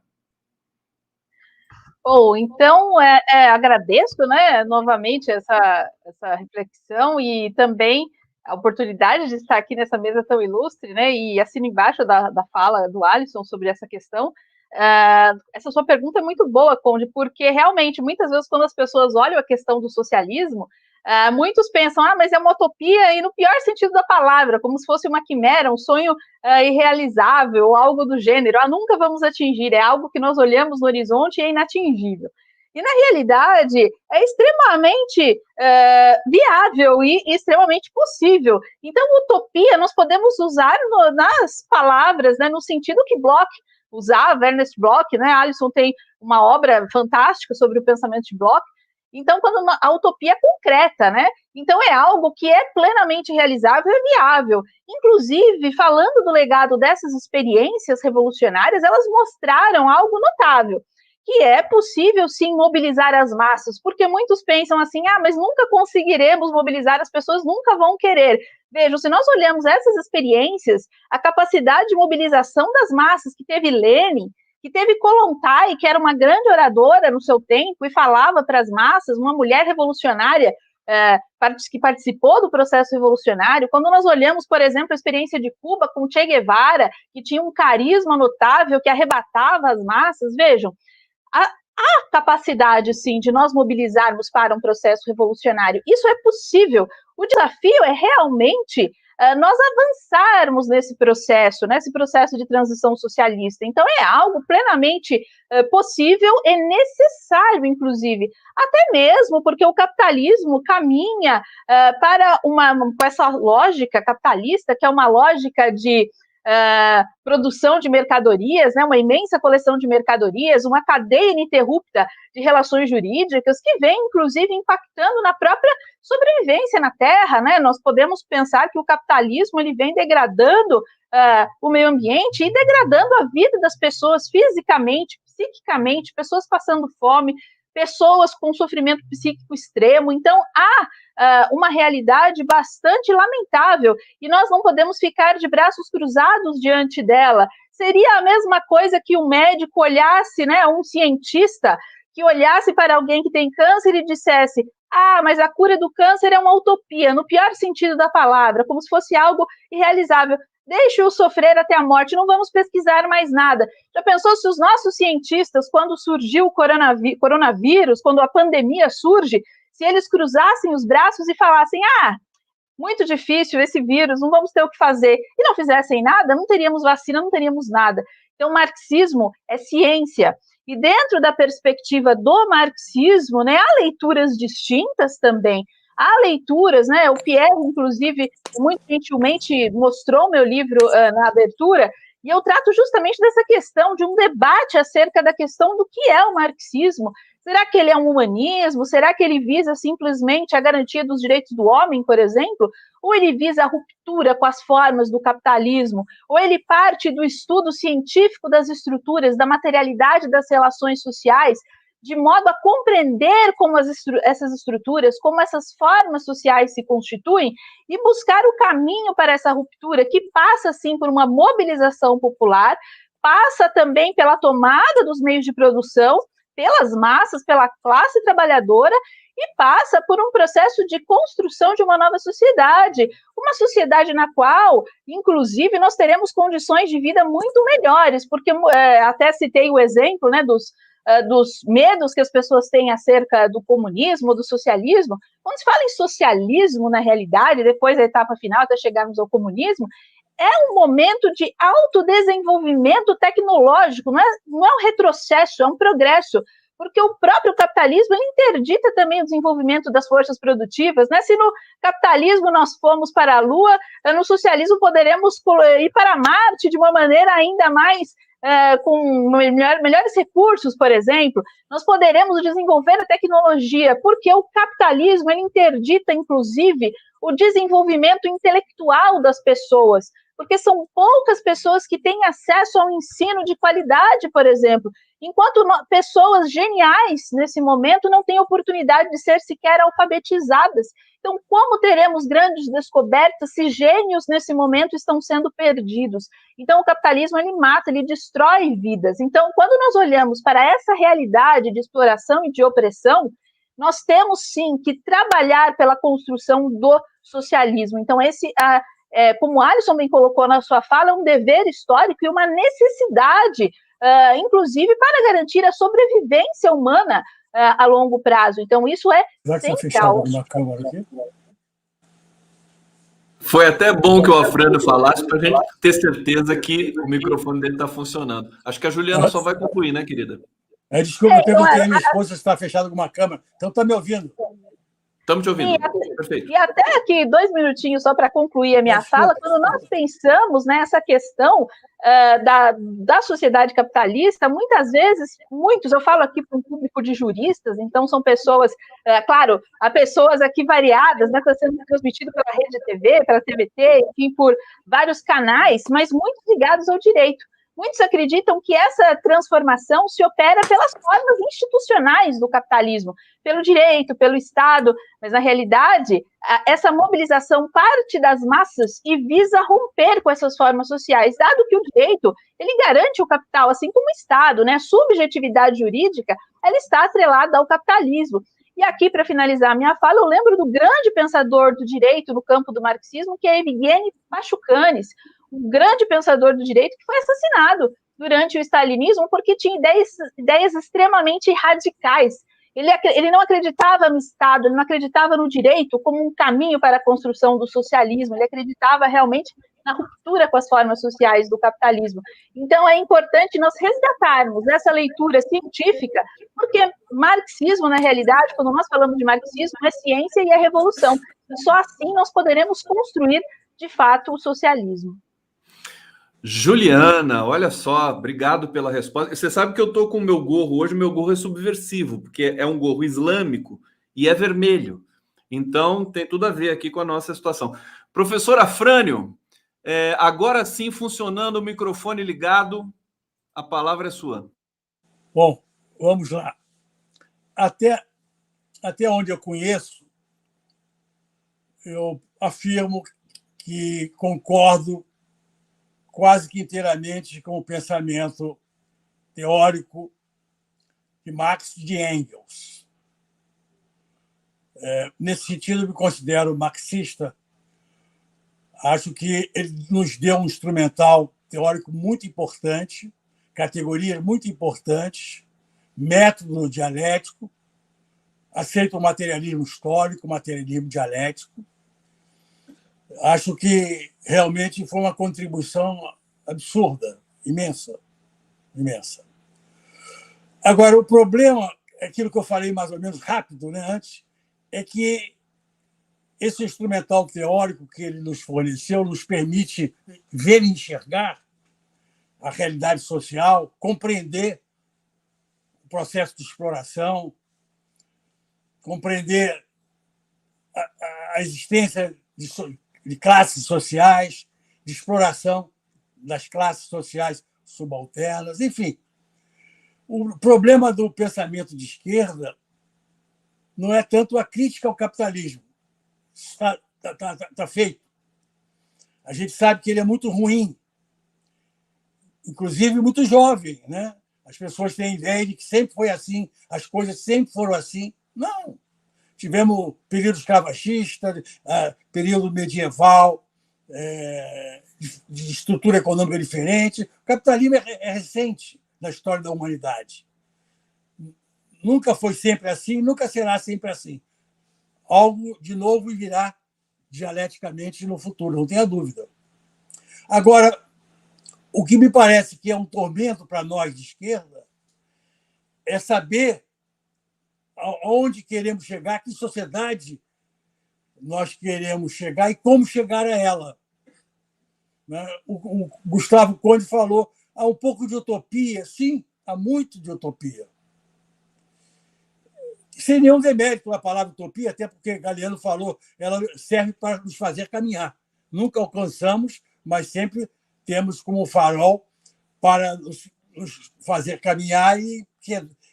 Bom, então agradeço, né, novamente essa reflexão e também a oportunidade de estar aqui nessa mesa tão ilustre, né, e assino embaixo da fala do Alisson sobre essa questão. essa sua pergunta é muito boa, Conde, porque realmente, muitas vezes, quando as pessoas olham a questão do socialismo, muitos pensam, mas é uma utopia, e no pior sentido da palavra, como se fosse uma quimera, um sonho irrealizável, ou algo do gênero, nunca vamos atingir, é algo que nós olhamos no horizonte e é inatingível. E, na realidade, é extremamente viável e extremamente possível. Então, utopia, nós podemos usar nas palavras, né, no sentido que Bloch usava, Ernest Bloch, né? Alisson tem uma obra fantástica sobre o pensamento de Bloch. Então, quando a utopia é concreta, né? Então, é algo que é plenamente realizável e viável. Inclusive, falando do legado dessas experiências revolucionárias, elas mostraram algo notável, que é possível, sim, mobilizar as massas, porque muitos pensam assim, mas nunca conseguiremos mobilizar, as pessoas nunca vão querer. Vejam, se nós olhamos essas experiências, a capacidade de mobilização das massas que teve Lenin, que teve Kollontai, que era uma grande oradora no seu tempo e falava para as massas, uma mulher revolucionária que participou do processo revolucionário. Quando nós olhamos, por exemplo, a experiência de Cuba com Che Guevara, que tinha um carisma notável, que arrebatava as massas, vejam, há capacidade, sim, de nós mobilizarmos para um processo revolucionário. Isso é possível. O desafio é realmente nós avançarmos nesse processo de transição socialista. Então, é algo plenamente possível e necessário, inclusive, até mesmo porque o capitalismo caminha para com essa lógica capitalista, que é uma lógica de produção de mercadorias, né, uma imensa coleção de mercadorias, uma cadeia ininterrupta de relações jurídicas que vem, inclusive, impactando na própria sobrevivência na Terra, né? Nós podemos pensar que o capitalismo ele vem degradando o meio ambiente e degradando a vida das pessoas fisicamente, psiquicamente, pessoas passando fome, pessoas com sofrimento psíquico extremo. Então, há uma realidade bastante lamentável e nós não podemos ficar de braços cruzados diante dela. Seria a mesma coisa que um médico olhasse, né, um cientista, que olhasse para alguém que tem câncer e dissesse: mas a cura do câncer é uma utopia, no pior sentido da palavra, como se fosse algo irrealizável. Deixe-o sofrer até a morte, não vamos pesquisar mais nada. Já pensou se os nossos cientistas, quando surgiu o coronavírus, quando a pandemia surge, se eles cruzassem os braços e falassem: muito difícil esse vírus, não vamos ter o que fazer, e não fizessem nada, não teríamos vacina, não teríamos nada. Então, o marxismo é ciência. E dentro da perspectiva do marxismo, né, há leituras distintas também. Há leituras, né? O Pierre, inclusive, muito gentilmente mostrou meu livro na abertura, e eu trato justamente dessa questão, de um debate acerca da questão do que é o marxismo. Será que ele é um humanismo? Será que ele visa simplesmente a garantia dos direitos do homem, por exemplo? Ou ele visa a ruptura com as formas do capitalismo? Ou ele parte do estudo científico das estruturas, da materialidade das relações sociais, de modo a compreender como essas estruturas, como essas formas sociais se constituem e buscar o caminho para essa ruptura, que passa, sim, por uma mobilização popular, passa também pela tomada dos meios de produção, pelas massas, pela classe trabalhadora, e passa por um processo de construção de uma nova sociedade, uma sociedade na qual, inclusive, nós teremos condições de vida muito melhores, porque até citei o exemplo, né, dos medos que as pessoas têm acerca do comunismo, do socialismo. Quando se fala em socialismo, na realidade, depois da etapa final, até chegarmos ao comunismo, é um momento de autodesenvolvimento tecnológico, não é um retrocesso, é um progresso, porque o próprio capitalismo ele interdita também o desenvolvimento das forças produtivas, né? Se no capitalismo nós fomos para a Lua, no socialismo poderemos ir para Marte de uma maneira ainda mais com melhores recursos, por exemplo. Nós poderemos desenvolver a tecnologia, porque o capitalismo ele interdita, inclusive, o desenvolvimento intelectual das pessoas, porque são poucas pessoas que têm acesso ao ensino de qualidade, por exemplo, enquanto pessoas geniais, nesse momento, não têm oportunidade de ser sequer alfabetizadas. Então, como teremos grandes descobertas se gênios, nesse momento, estão sendo perdidos? Então, o capitalismo, ele mata, ele destrói vidas. Então, quando nós olhamos para essa realidade de exploração e de opressão, nós temos, sim, que trabalhar pela construção do socialismo. Então, como o Alisson bem colocou na sua fala, é um dever histórico e uma necessidade inclusive para garantir a sobrevivência humana a longo prazo. Então, isso é central. Foi até bom que o Afrânio falasse para a gente ter certeza que o microfone dele está funcionando. Acho que a Juliana só vai concluir, né, querida? Desculpa, eu perguntei à minha esposa se está fechado alguma câmera. Então, está me ouvindo? Estamos te ouvindo. Perfeito. E até aqui, 2 minutinhos só para concluir a minha fala, quando nós pensamos nessa questão da sociedade capitalista, muitas vezes, eu falo aqui para um público de juristas, então são pessoas, claro, há pessoas aqui variadas, né, está sendo transmitido pela Rede TV, pela TVT, enfim, por vários canais, mas muitos ligados ao direito. Muitos acreditam que essa transformação se opera pelas formas institucionais do capitalismo, pelo direito, pelo Estado, mas, na realidade, essa mobilização parte das massas e visa romper com essas formas sociais, dado que o direito, ele garante o capital, assim como o Estado, né? A subjetividade jurídica, ela está atrelada ao capitalismo. E aqui, para finalizar a minha fala, eu lembro do grande pensador do direito no campo do marxismo, que é Evgeny Pachucanes, um grande pensador do direito que foi assassinado durante o stalinismo porque tinha ideias extremamente radicais. Ele não acreditava no Estado, ele não acreditava no direito como um caminho para a construção do socialismo, ele acreditava realmente na ruptura com as formas sociais do capitalismo. Então, é importante nós resgatarmos essa leitura científica, porque marxismo, na realidade, quando nós falamos de marxismo, é ciência e é revolução. E só assim nós poderemos construir, de fato, o socialismo. Juliana, olha só, obrigado pela resposta. Você sabe que eu estou com o meu gorro hoje, o meu gorro é subversivo, porque é um gorro islâmico e é vermelho. Então, tem tudo a ver aqui com a nossa situação. Professor Afrânio, agora sim, funcionando o microfone ligado, a palavra é sua. Bom, vamos lá. Até onde eu conheço, eu afirmo que concordo quase que inteiramente com o pensamento teórico de Marx e de Engels. Nesse sentido, eu me considero marxista. Acho que ele nos deu um instrumental teórico muito importante, categorias muito importantes, método dialético, aceita o materialismo histórico, o materialismo dialético. Acho que realmente foi uma contribuição absurda, imensa. Agora, o problema, aquilo que eu falei mais ou menos rápido, né, antes, é que esse instrumental teórico que ele nos forneceu nos permite ver e enxergar a realidade social, compreender o processo de exploração, compreender a existência de classes sociais, de exploração das classes sociais subalternas, enfim. O problema do pensamento de esquerda não é tanto a crítica ao capitalismo. Está feito. A gente sabe que ele é muito ruim, inclusive muito jovem, né? As pessoas têm ideia de que sempre foi assim, as coisas sempre foram assim. Não. Tivemos período escravagista, período medieval, de estrutura econômica diferente. O capitalismo é recente na história da humanidade. Nunca foi sempre assim, nunca será sempre assim. Algo de novo virá dialeticamente no futuro, não tenha dúvida. Agora, o que me parece que é um tormento para nós de esquerda é saber aonde queremos chegar, que sociedade nós queremos chegar e como chegar a ela. O Gustavo Conde falou, há um pouco de utopia. Sim, há muito de utopia. Sem nenhum demérito a palavra utopia, até porque Galeano falou, ela serve para nos fazer caminhar. Nunca alcançamos, mas sempre temos como farol para nos fazer caminhar e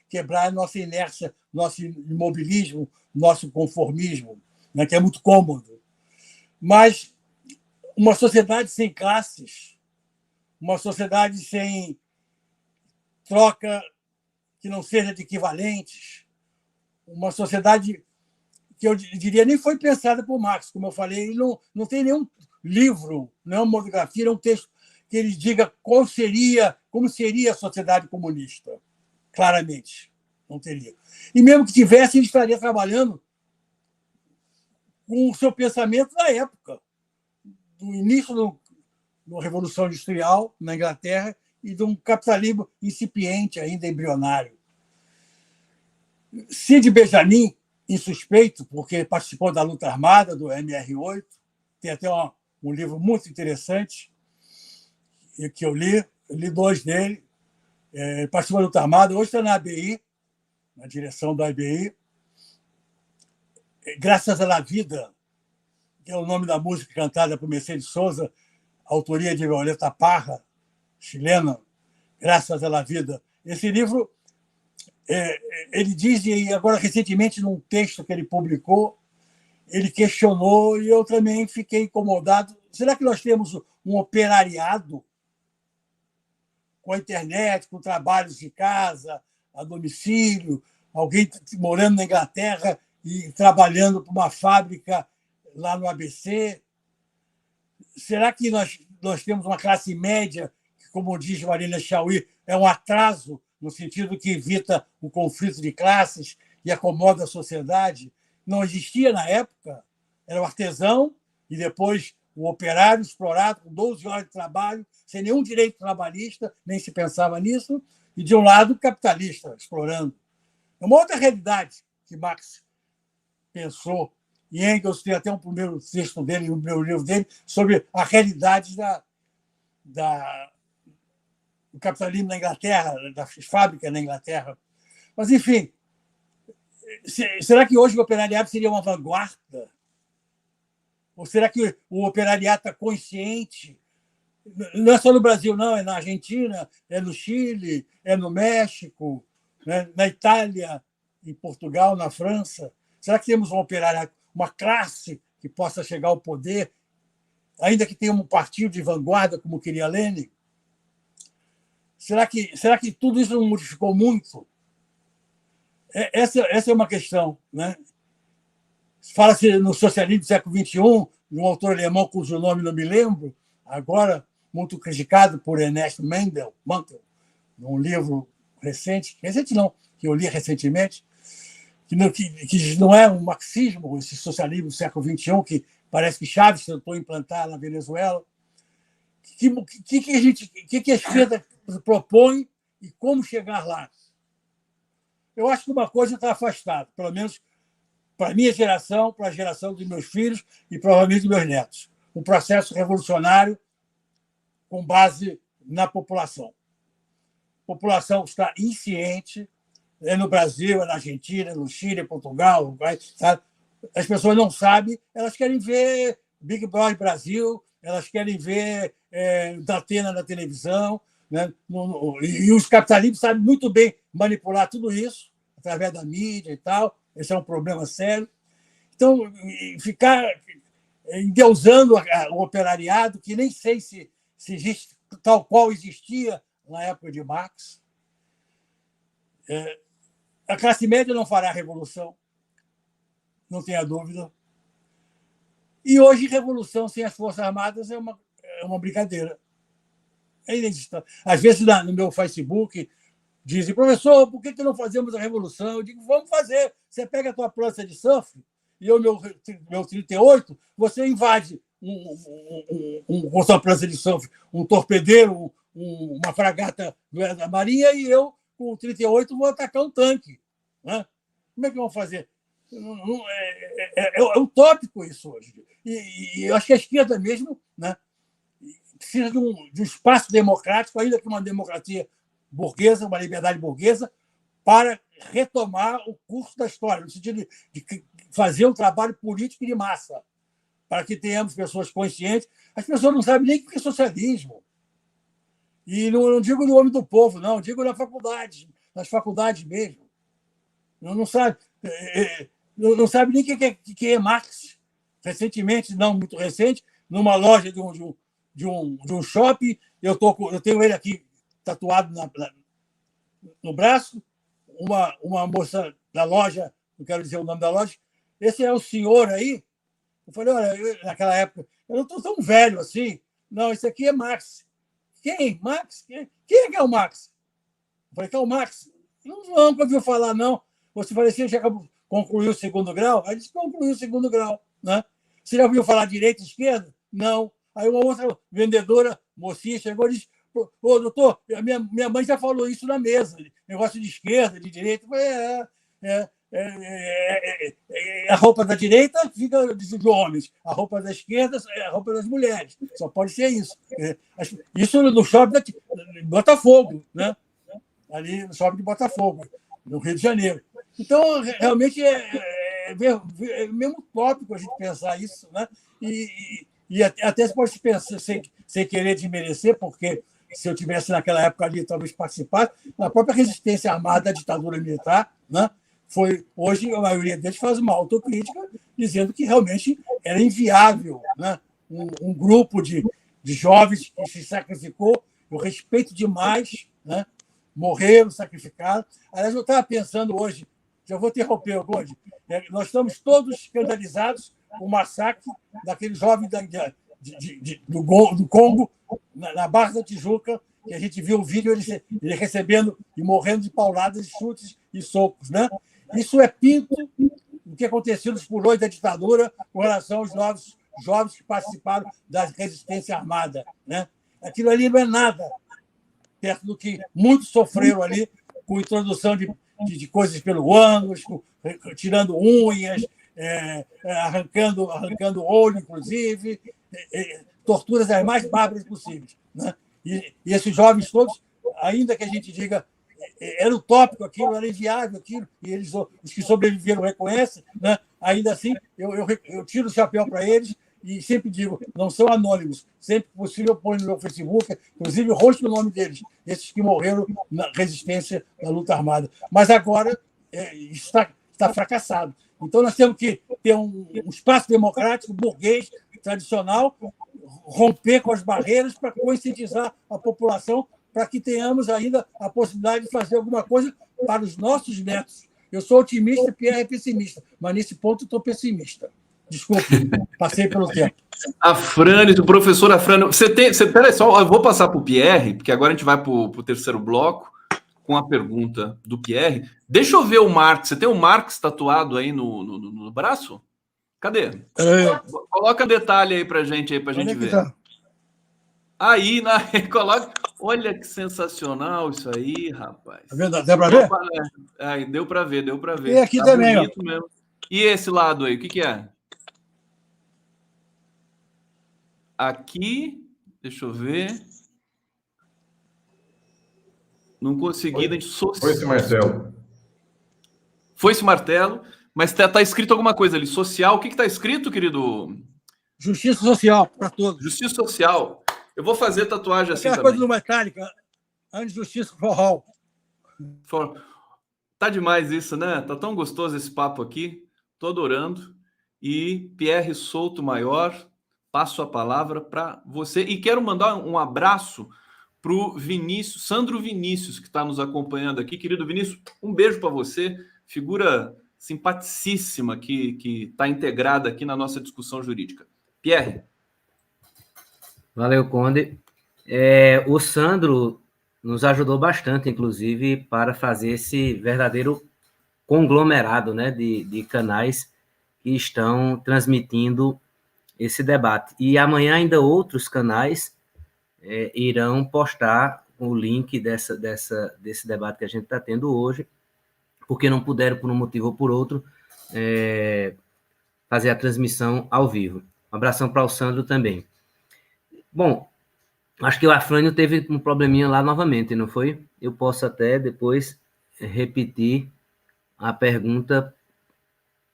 quebrar nossa inércia, nosso imobilismo, nosso conformismo, né, que é muito cômodo. Mas uma sociedade sem classes, uma sociedade sem troca que não seja de equivalentes, uma sociedade que eu diria nem foi pensada por Marx, como eu falei, ele não tem nenhum livro, nenhuma monografia, nenhum texto que ele diga como seria a sociedade comunista. Claramente, não teria. E mesmo que tivesse, ele estaria trabalhando com o seu pensamento da época, do início da Revolução Industrial na Inglaterra e de um capitalismo incipiente, ainda embrionário. Cid Benjamin, insuspeito, porque participou da luta armada do MR8, tem até um livro muito interessante que eu li 2 dele, participou da luta armada, hoje está na ABI, na direção da ABI. Graças à Vida, que é o nome da música cantada por Mercedes Sosa, autoria de Violeta Parra, chilena, Graças à Vida. Esse livro, ele diz, e agora recentemente num texto que ele publicou, ele questionou, e eu também fiquei incomodado. Será que nós temos um operariado com a internet, com trabalhos de casa, a domicílio, alguém morando na Inglaterra e trabalhando para uma fábrica lá no ABC? Será que nós temos uma classe média que, como diz Marina Chauí, é um atraso, no sentido que evita o conflito de classes e acomoda a sociedade? Não existia na época. Era o artesão e depois o operário explorado com 12 horas de trabalho, sem nenhum direito trabalhista, nem se pensava nisso, e, de um lado, o capitalista explorando. É uma outra realidade que Marx pensou, e Engels tem até um primeiro texto dele, um primeiro livro dele, sobre a realidade do capitalismo na Inglaterra, das fábricas na Inglaterra. Mas, enfim, será que hoje o operariado seria uma vanguarda? Ou será que o operariado está consciente? Não é só no Brasil, não, é na Argentina, é no Chile, é no México, né? Na Itália, em Portugal, na França. Será que temos um operariado, uma classe que possa chegar ao poder, ainda que tenha um partido de vanguarda, como queria Lenin? Será que tudo isso não modificou muito? Essa é uma questão, né? Fala-se no socialismo do século XXI, de um autor alemão cujo nome não me lembro, agora muito criticado por Ernesto Mantel, num livro recente não, que eu li recentemente, que não é um marxismo, esse socialismo do século XXI, que parece que Chávez tentou implantar na Venezuela. O que a esquerda propõe e como chegar lá? Eu acho que uma coisa está afastada, pelo menos para a minha geração, para a geração dos meus filhos e provavelmente dos meus netos. Um processo revolucionário com base na população. A população está insciente, é no Brasil, é na Argentina, no Chile, Portugal, sabe? As pessoas não sabem, elas querem ver Big Brother Brasil, elas querem ver Datena na televisão, né? E os capitalistas sabem muito bem manipular tudo isso, através da mídia e tal. Esse é um problema sério. Então, ficar endeusando o operariado, que nem sei se existe tal qual existia na época de Marx. A classe média não fará revolução, não tenha dúvida. E hoje, revolução sem as Forças Armadas é uma brincadeira. É inexistente. Às vezes, no meu Facebook, dizem, professor, por que não fazemos a revolução? Eu digo, vamos fazer. Você pega a tua prancha de surf e eu, meu 38, você invade com sua prancha de surf um torpedeiro, uma fragata da Marinha, e eu, com 38, vou atacar um tanque. Né? Como é que vão fazer? É utópico isso hoje. E eu acho que a esquerda mesmo, né, precisa de um espaço democrático, ainda que uma democracia burguesa, uma liberdade burguesa, para retomar o curso da história, no sentido de fazer um trabalho político de massa, para que tenhamos pessoas conscientes. As pessoas não sabem nem o que é socialismo. E não digo no nome do povo, não, digo na faculdade, nas faculdades mesmo. Não sabe nem o que é Marx. Recentemente, não muito recente, numa loja de um shopping, eu tenho ele aqui tatuado no braço, uma moça da loja, não quero dizer o nome da loja, esse é o senhor aí? Eu falei, olha, naquela época, eu não estou tão velho assim. Não, isso aqui é Marx. Quem? Marx? Quem é que é o Marx? Eu falei, que é o Marx? Não, nunca ouviu falar, não. Você falou assim, já concluiu o segundo grau? Aí disse que concluiu o segundo grau. Né? Você já ouviu falar direita e esquerda? Não. Aí uma outra vendedora, mocinha, chegou e disse, ô, doutor, minha mãe já falou isso na mesa, negócio de esquerda, de direita. Eu falei, a roupa da direita fica dos homens, a roupa da esquerda é a roupa das mulheres. Só pode ser isso. Isso no shopping de Botafogo, né? Ali no shopping de Botafogo, no Rio de Janeiro. Então, realmente, é mesmo tópico a gente pensar isso, né? E até se pode pensar, sem querer desmerecer, porque se eu tivesse naquela época ali, talvez participasse, na própria resistência armada à ditadura militar, né? Hoje, a maioria deles faz uma autocrítica, dizendo que realmente era inviável, né? Um grupo de jovens que se sacrificou, eu respeito demais, né? Morreram, sacrificaram. Aliás, eu estava pensando hoje, já vou interromper o Conde, nós estamos todos escandalizados com o massacre daquele jovem do Congo, na Barra da Tijuca, que a gente viu o vídeo, ele recebendo e morrendo de pauladas, chutes e socos. Né? Isso é pinto do que aconteceu nos pulões da ditadura com relação aos novos jovens que participaram da resistência armada. Né? Aquilo ali não é nada perto do que muitos sofreram ali com a introdução de coisas pelo ânus, tirando unhas, arrancando olho, inclusive, torturas as mais bárbaras possíveis. Né? E esses jovens todos, ainda que a gente diga era utópico aquilo, era inviável aquilo, e eles, os que sobreviveram reconhecem, né? Ainda assim, eu tiro o chapéu para eles e sempre digo, não são anônimos, sempre que possível eu ponho no meu Facebook, inclusive o rosto e o nome deles, esses que morreram na resistência da luta armada. Mas agora está fracassado. Então nós temos que ter um espaço democrático, burguês, tradicional, romper com as barreiras para conscientizar a população para que tenhamos ainda a possibilidade de fazer alguma coisa para os nossos netos. Eu sou otimista, Pierre é pessimista, mas nesse ponto estou pessimista. Desculpe, passei pelo tempo. O professor Afrânio, peraí só, eu vou passar para o Pierre, porque agora a gente vai para o terceiro bloco com a pergunta do Pierre. Deixa eu ver o Marx. Você tem o Marx tatuado aí no braço? Cadê? Coloca detalhe aí para gente ver. Tá? Aí, coloca. Olha que sensacional isso aí, rapaz. Tá vendo? Deu para ver? Aí, deu para ver. E aqui tá também, ó. Mesmo. E esse lado aí, o que é? Aqui, deixa eu ver. Não consegui. Foi-se martelo. Foi-se martelo, mas tá escrito alguma coisa ali. Social, o que está escrito, querido? Justiça social para todos. Justiça social. Eu vou fazer tatuagem assim também. Aquela coisa do Metallica, anti-justiça for all. Tá demais isso, né? Tá tão gostoso esse papo aqui. Tô adorando. E Pierre Souto Maior, passo a palavra para você. E quero mandar um abraço para o Vinícius, Sandro Vinícius, que está nos acompanhando aqui. Querido Vinícius, um beijo para você. Figura simpaticíssima que está integrada aqui na nossa discussão jurídica. Pierre. Valeu, Conde. O Sandro nos ajudou bastante, inclusive, para fazer esse verdadeiro conglomerado, né, de canais que estão transmitindo esse debate. E amanhã ainda outros canais irão postar o link desse debate que a gente está tendo hoje, porque não puderam, por um motivo ou por outro, fazer a transmissão ao vivo. Um abração para o Sandro também. Bom, acho que o Afrânio teve um probleminha lá novamente, não foi? Eu posso até depois repetir a pergunta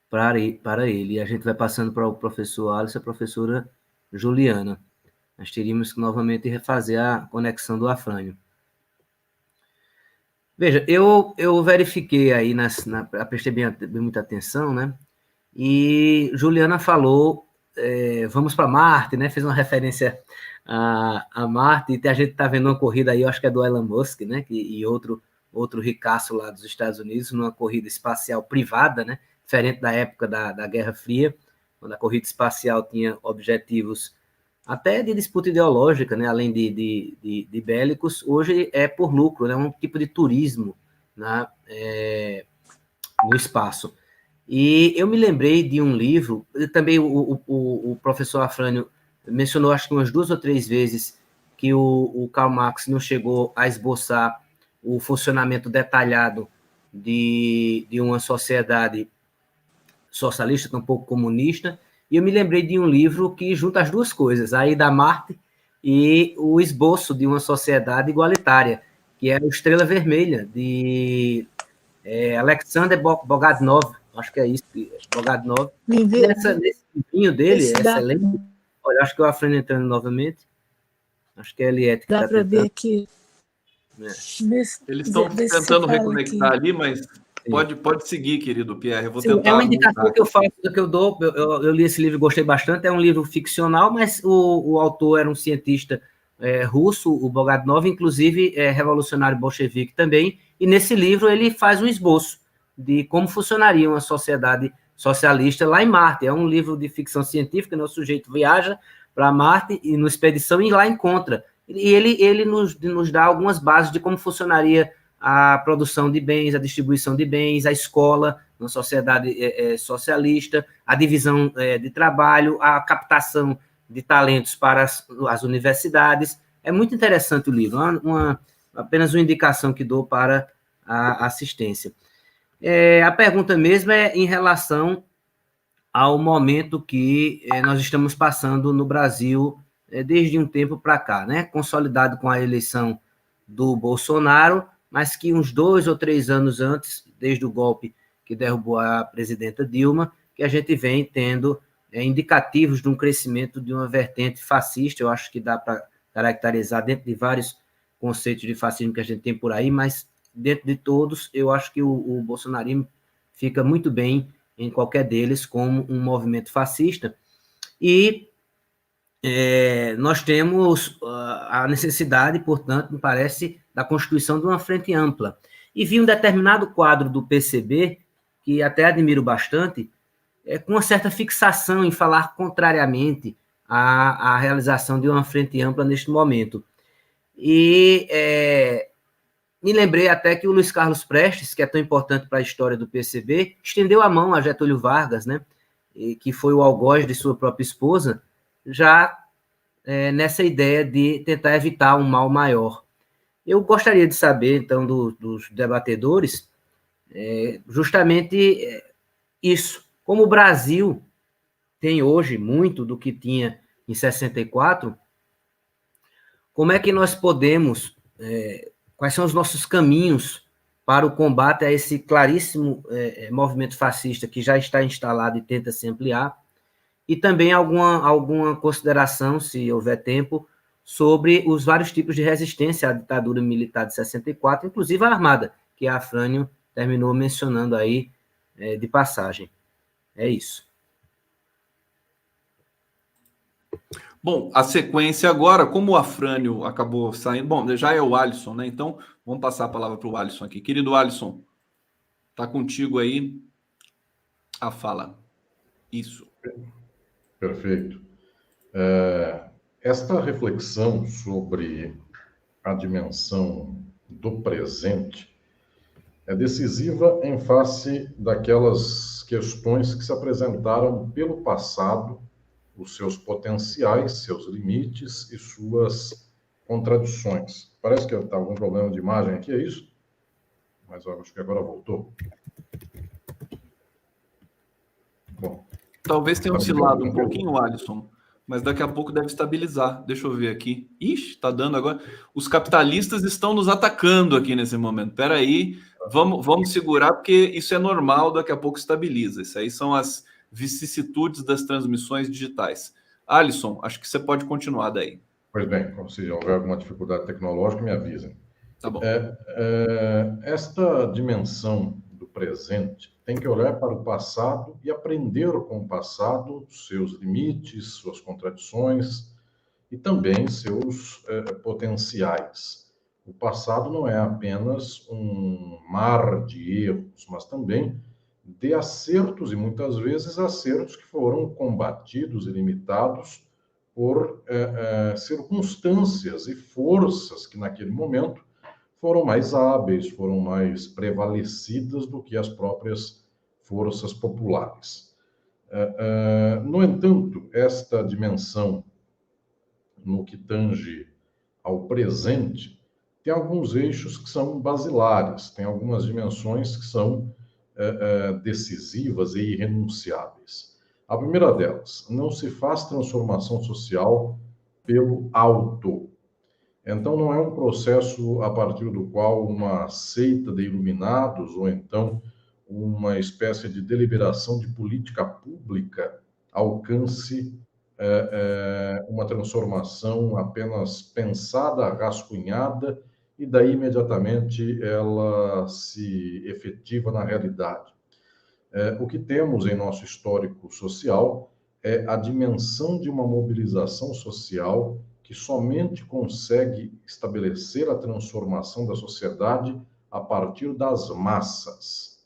para ele. E a gente vai passando para o professor Alisson e a professora Juliana. Nós teríamos que novamente refazer a conexão do Afrânio. Veja, eu verifiquei aí, prestei bem muita atenção, né? E Juliana falou, vamos para Marte, né? Fez uma referência a Marte, e a gente está vendo uma corrida aí, eu acho que é do Elon Musk, né? E outro ricaço lá dos Estados Unidos, numa corrida espacial privada, né? Diferente da época da Guerra Fria, quando a corrida espacial tinha objetivos até de disputa ideológica, né, além de bélicos, hoje é por lucro, né, um tipo de turismo, né, no espaço. E eu me lembrei de um livro, também o professor Afrânio mencionou, acho que umas 2 ou 3 vezes, que o Karl Marx não chegou a esboçar o funcionamento detalhado de uma sociedade socialista, tampouco comunista, e eu me lembrei de um livro que junta as duas coisas, a Ida a Marte e o esboço de uma sociedade igualitária, que é o Estrela Vermelha, de Alexander Bogadnov, acho que é isso, Bogadnov. Nesse livrinho dele, excelente. Olha, acho que o Afrânio entrando novamente. Acho que é a Eliette que dá para ver aqui. Eles estão tentando reconectar aqui ali, mas pode seguir, querido Pierre. Eu vou tentar. É uma indicação que eu faço, que eu dou. Eu li esse livro e gostei bastante. É um livro ficcional, mas o autor era um cientista russo, o Bogadnov, inclusive revolucionário bolchevique também. E nesse livro ele faz um esboço de como funcionaria uma sociedade socialista lá em Marte. É um livro de ficção científica, né? O sujeito viaja para Marte e numa expedição e lá encontra. E ele nos dá algumas bases de como funcionaria a produção de bens, a distribuição de bens, a escola, uma sociedade socialista, a divisão de trabalho, a captação de talentos para as universidades. É muito interessante o livro, apenas uma indicação que dou para a assistência. A pergunta mesmo é em relação ao momento que nós estamos passando no Brasil desde um tempo para cá, né? Consolidado com a eleição do Bolsonaro, mas que uns 2 ou 3 anos antes, desde o golpe que derrubou a presidenta Dilma, que a gente vem tendo indicativos de um crescimento de uma vertente fascista. Eu acho que dá para caracterizar dentro de vários conceitos de fascismo que a gente tem por aí, mas dentro de todos, eu acho que o bolsonarismo fica muito bem em qualquer deles como um movimento fascista. E nós temos a necessidade, portanto, me parece, da constituição de uma frente ampla. E vi um determinado quadro do PCB, que até admiro bastante, com uma certa fixação em falar contrariamente à realização de uma frente ampla neste momento. E me lembrei até que o Luiz Carlos Prestes, que é tão importante para a história do PCB, estendeu a mão a Getúlio Vargas, né, que foi o algoz de sua própria esposa, já nessa ideia de tentar evitar um mal maior. Eu gostaria de saber, então, dos debatedores, justamente isso. Como o Brasil tem hoje muito do que tinha em 64, como é que nós podemos, quais são os nossos caminhos para o combate a esse claríssimo movimento fascista que já está instalado e tenta se ampliar, e também alguma consideração, se houver tempo, sobre os vários tipos de resistência à ditadura militar de 64, inclusive a armada, que a Afrânio terminou mencionando aí de passagem. É isso. Bom, a sequência agora, como o Afrânio acabou saindo... Bom, já é o Alisson, né? Então, vamos passar a palavra para o Alisson aqui. Querido Alisson, está contigo aí a fala. Isso. Perfeito. Esta reflexão sobre a dimensão do presente é decisiva em face daquelas questões que se apresentaram pelo passado, os seus potenciais, seus limites e suas contradições. Parece que está algum problema de imagem aqui, é isso? Mas eu acho que agora voltou. Bom, talvez tenha oscilado um pouquinho, Alisson, mas daqui a pouco deve estabilizar. Deixa eu ver aqui. Ixi, está dando agora. Os capitalistas estão nos atacando aqui nesse momento. Espera aí, vamos segurar, porque isso é normal, daqui a pouco estabiliza. Isso aí são as vicissitudes das transmissões digitais. Alisson, acho que você pode continuar daí. Pois bem, se houver alguma dificuldade tecnológica, me avisem. Tá bom. Esta dimensão do presente tem que olhar para o passado e aprender com o passado, seus limites, suas contradições e também seus potenciais. O passado não é apenas um mar de erros, mas também de acertos, e muitas vezes acertos que foram combatidos e limitados por circunstâncias e forças que, naquele momento, foram mais hábeis, foram mais prevalecidas do que as próprias forças populares. No entanto, esta dimensão, no que tange ao presente, tem alguns eixos que são basilares, tem algumas dimensões que são decisivas e irrenunciáveis. A primeira delas, não se faz transformação social pelo alto. Então, não é um processo a partir do qual uma seita de iluminados ou então uma espécie de deliberação de política pública alcance uma transformação apenas pensada, rascunhada, e daí imediatamente ela se efetiva na realidade. O que temos em nosso histórico social é a dimensão de uma mobilização social que somente consegue estabelecer a transformação da sociedade a partir das massas.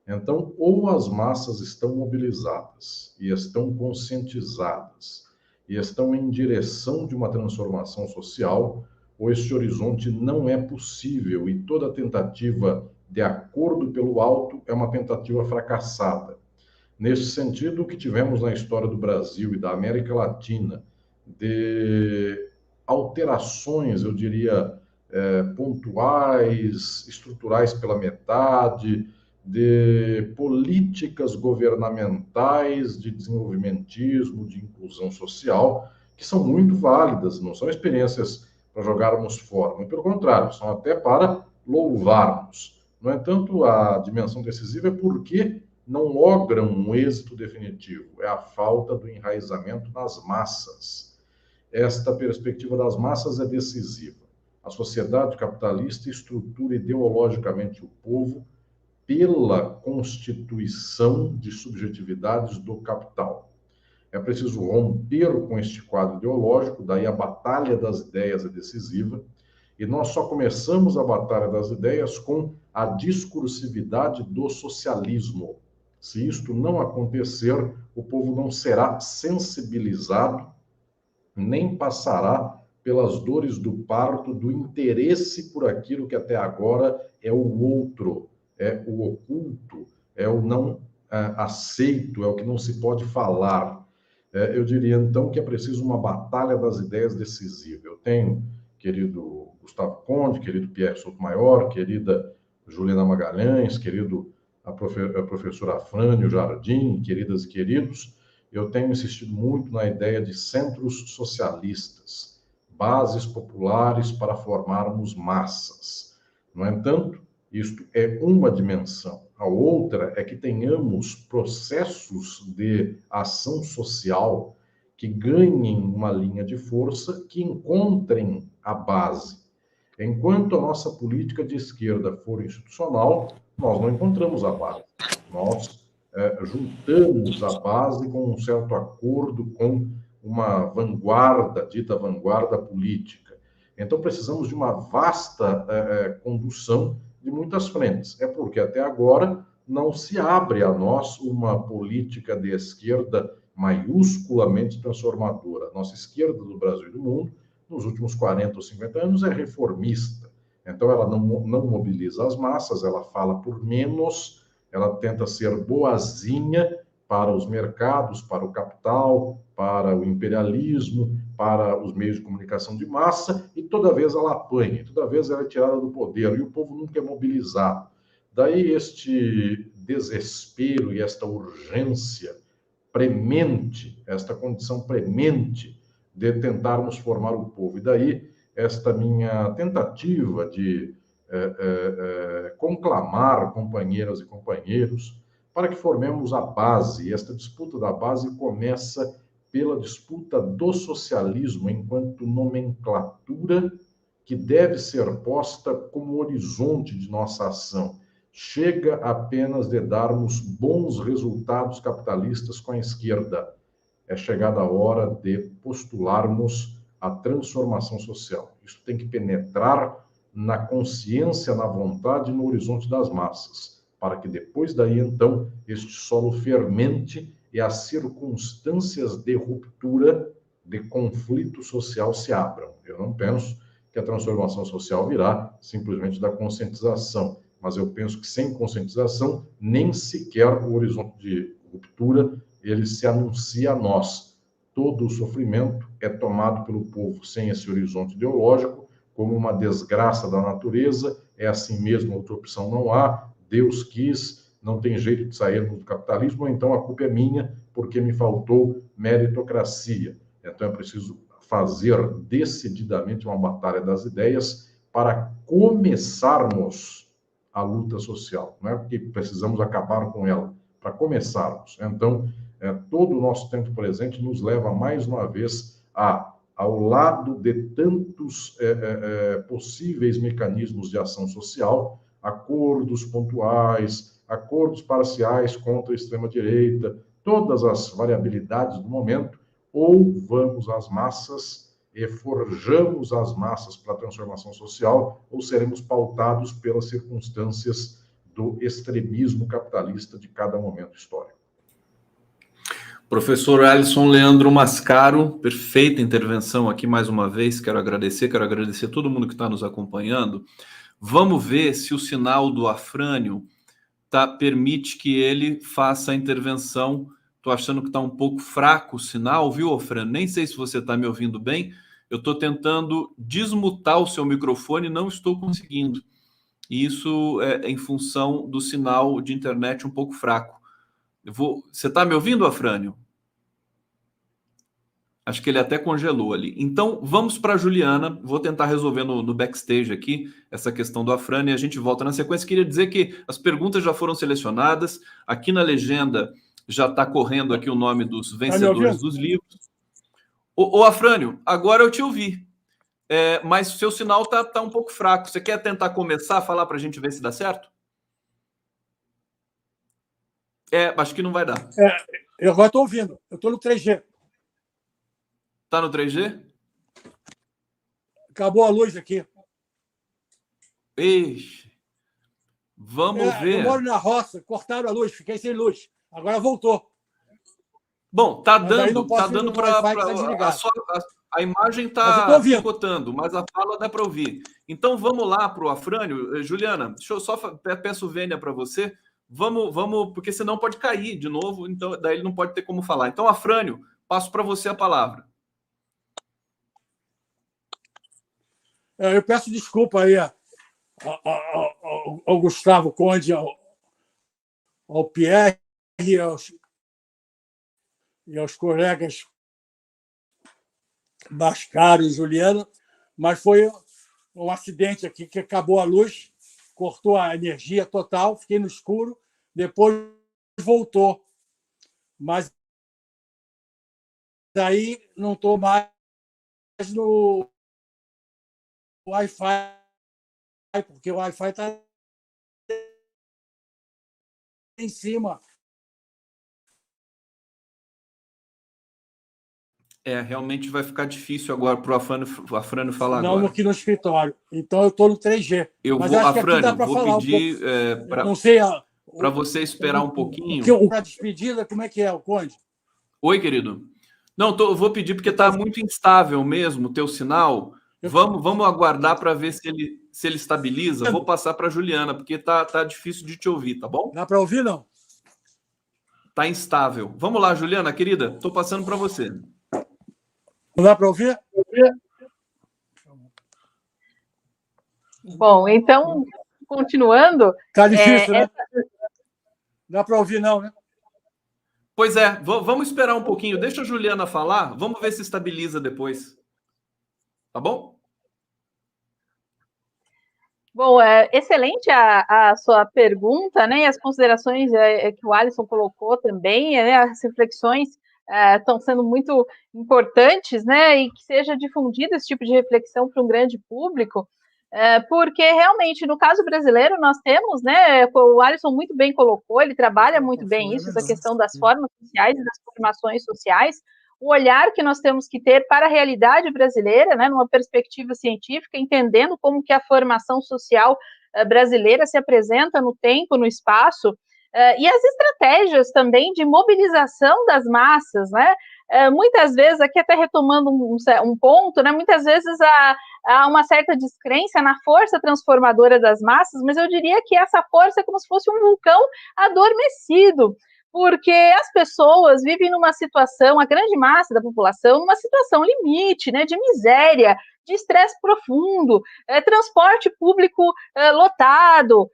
Então, ou as massas estão mobilizadas e estão conscientizadas e estão em direção de uma transformação social, ou esse horizonte não é possível e toda tentativa de acordo pelo alto é uma tentativa fracassada. Nesse sentido, o que tivemos na história do Brasil e da América Latina de alterações, eu diria, pontuais, estruturais pela metade, de políticas governamentais de desenvolvimentismo, de inclusão social, que são muito válidas, não são experiências para jogarmos fora, mas pelo contrário, são até para louvarmos. No entanto, a dimensão decisiva é porque não logram um êxito definitivo, é a falta do enraizamento nas massas. Esta perspectiva das massas é decisiva. A sociedade capitalista estrutura ideologicamente o povo pela constituição de subjetividades do capital. É preciso romper com este quadro ideológico, daí a batalha das ideias é decisiva, e nós só começamos a batalha das ideias com a discursividade do socialismo. Se isto não acontecer, o povo não será sensibilizado, nem passará pelas dores do parto, do interesse por aquilo que até agora é o outro, é o oculto, é o não aceito, é o que não se pode falar. Eu diria, então, que é preciso uma batalha das ideias decisiva. Eu tenho, querido Gustavo Conde, querido Pierre Sotomayor, querida Juliana Magalhães, querido a professora Afrânio Jardim, queridas e queridos, eu tenho insistido muito na ideia de centros socialistas, bases populares para formarmos massas. No entanto, isto é uma dimensão. A outra é que tenhamos processos de ação social que ganhem uma linha de força, que encontrem a base. Enquanto a nossa política de esquerda for institucional, nós não encontramos a base. Nós juntamos a base com um certo acordo com uma vanguarda, dita vanguarda política. Então, precisamos de uma vasta condução de muitas frentes. É porque, até agora, não se abre a nós uma política de esquerda maiusculamente transformadora. A nossa esquerda do Brasil e do mundo, nos últimos 40 ou 50 anos, é reformista. Então, ela não mobiliza as massas, ela fala por menos, ela tenta ser boazinha para os mercados, para o capital, para o imperialismo, para os meios de comunicação de massa, e toda vez ela apanha, toda vez ela é tirada do poder, e o povo nunca é mobilizado. Daí este desespero e esta urgência premente, esta condição premente de tentarmos formar o povo. E daí esta minha tentativa de conclamar companheiras e companheiros para que formemos a base. E esta disputa da base começa pela disputa do socialismo enquanto nomenclatura que deve ser posta como horizonte de nossa ação. Chega apenas de darmos bons resultados capitalistas com a esquerda. É chegada a hora de postularmos a transformação social. Isso tem que penetrar na consciência, na vontade e no horizonte das massas, para que depois daí, então, este solo fermente e as circunstâncias de ruptura de conflito social se abram. Eu não penso que a transformação social virá simplesmente da conscientização, mas eu penso que sem conscientização, nem sequer o horizonte de ruptura, ele se anuncia a nós. Todo o sofrimento é tomado pelo povo sem esse horizonte ideológico como uma desgraça da natureza, é assim mesmo, outra opção não há, Deus quis, não tem jeito de sairmos do capitalismo, então a culpa é minha, porque me faltou meritocracia. Então é preciso fazer decididamente uma batalha das ideias para começarmos a luta social. Não é porque precisamos acabar com ela, para começarmos. Então, todo o nosso tempo presente nos leva, mais uma vez, ao lado de tantos possíveis mecanismos de ação social, acordos pontuais, acordos parciais contra a extrema-direita, todas as variabilidades do momento, ou vamos às massas e forjamos as massas para a transformação social, ou seremos pautados pelas circunstâncias do extremismo capitalista de cada momento histórico. Professor Alisson Leandro Mascaro, perfeita intervenção aqui mais uma vez, quero agradecer todo mundo que está nos acompanhando. Vamos ver se o sinal do Afrânio permite que ele faça a intervenção. Estou achando que está um pouco fraco o sinal, viu, Afrânio? Nem sei se você está me ouvindo bem. Eu estou tentando desmutar o seu microfone e não estou conseguindo. E isso é em função do sinal de internet um pouco fraco. Você está me ouvindo, Afrânio? Acho que ele até congelou ali. Então, vamos para a Juliana. Vou tentar resolver no backstage aqui essa questão do Afrânio e a gente volta na sequência. Queria dizer que as perguntas já foram selecionadas. Aqui na legenda já está correndo aqui o nome dos vencedores dos livros. Ô Afrânio, agora eu te ouvi. Mas o seu sinal tá um pouco fraco. Você quer tentar começar a falar para a gente ver se dá certo? Acho que não vai dar. Eu agora estou ouvindo. Eu estou no 3G. Tá no 3G? Acabou a luz aqui. Ixi. Vamos ver. Eu moro na roça, cortaram a luz, fiquei sem luz. Agora voltou. Bom, tá dando para a imagem tá picotando, mas a fala dá para ouvir. Então vamos lá para o Afrânio. Juliana, deixa eu só peço vênia para você. Vamos, porque senão pode cair de novo, então daí ele não pode ter como falar. Então, Afrânio, passo para você a palavra. Eu peço desculpa aí ao Gustavo Conde, ao Pierre e aos colegas Mascaro e Juliana, mas foi um acidente aqui que acabou a luz, cortou a energia total, fiquei no escuro, depois voltou. Mas daí não estou mais no Wi-Fi, porque o Wi-Fi está em cima. Realmente vai ficar difícil agora para o Afrânio falar não, agora. Não, aqui no escritório. Então eu estou no 3G. Afrânio, vou pedir para você esperar um pouquinho. Para despedida, como é que é, o Conde? Oi, querido. Não, vou pedir porque está muito instável mesmo o teu sinal. Vamos aguardar para ver se ele estabiliza. Vou passar para a Juliana, porque tá difícil de te ouvir, tá bom? Dá para ouvir, não? Tá instável. Vamos lá, Juliana, querida. Estou passando para você. Não dá para ouvir? Bom, então, continuando... Tá difícil, né? Dá para ouvir, não, né? Pois é, vamos esperar um pouquinho. Deixa a Juliana falar. Vamos ver se estabiliza depois. Tá bom? Bom, excelente a sua pergunta, né? E as considerações que o Alisson colocou também, né? As reflexões estão sendo muito importantes, né? E que seja difundido esse tipo de reflexão para um grande público, porque realmente, no caso brasileiro, nós temos, né? O Alisson muito bem colocou, ele trabalha muito bem isso, essa questão das formas sociais e das formações sociais, o olhar que nós temos que ter para a realidade brasileira, né, numa perspectiva científica, entendendo como que a formação social brasileira se apresenta no tempo, no espaço, e as estratégias também de mobilização das massas, né, muitas vezes, aqui até retomando um ponto, né, muitas vezes há uma certa descrença na força transformadora das massas, mas eu diria que essa força é como se fosse um vulcão adormecido, porque as pessoas vivem numa situação, a grande massa da população, numa situação limite, né, de miséria, de estresse profundo, transporte público lotado,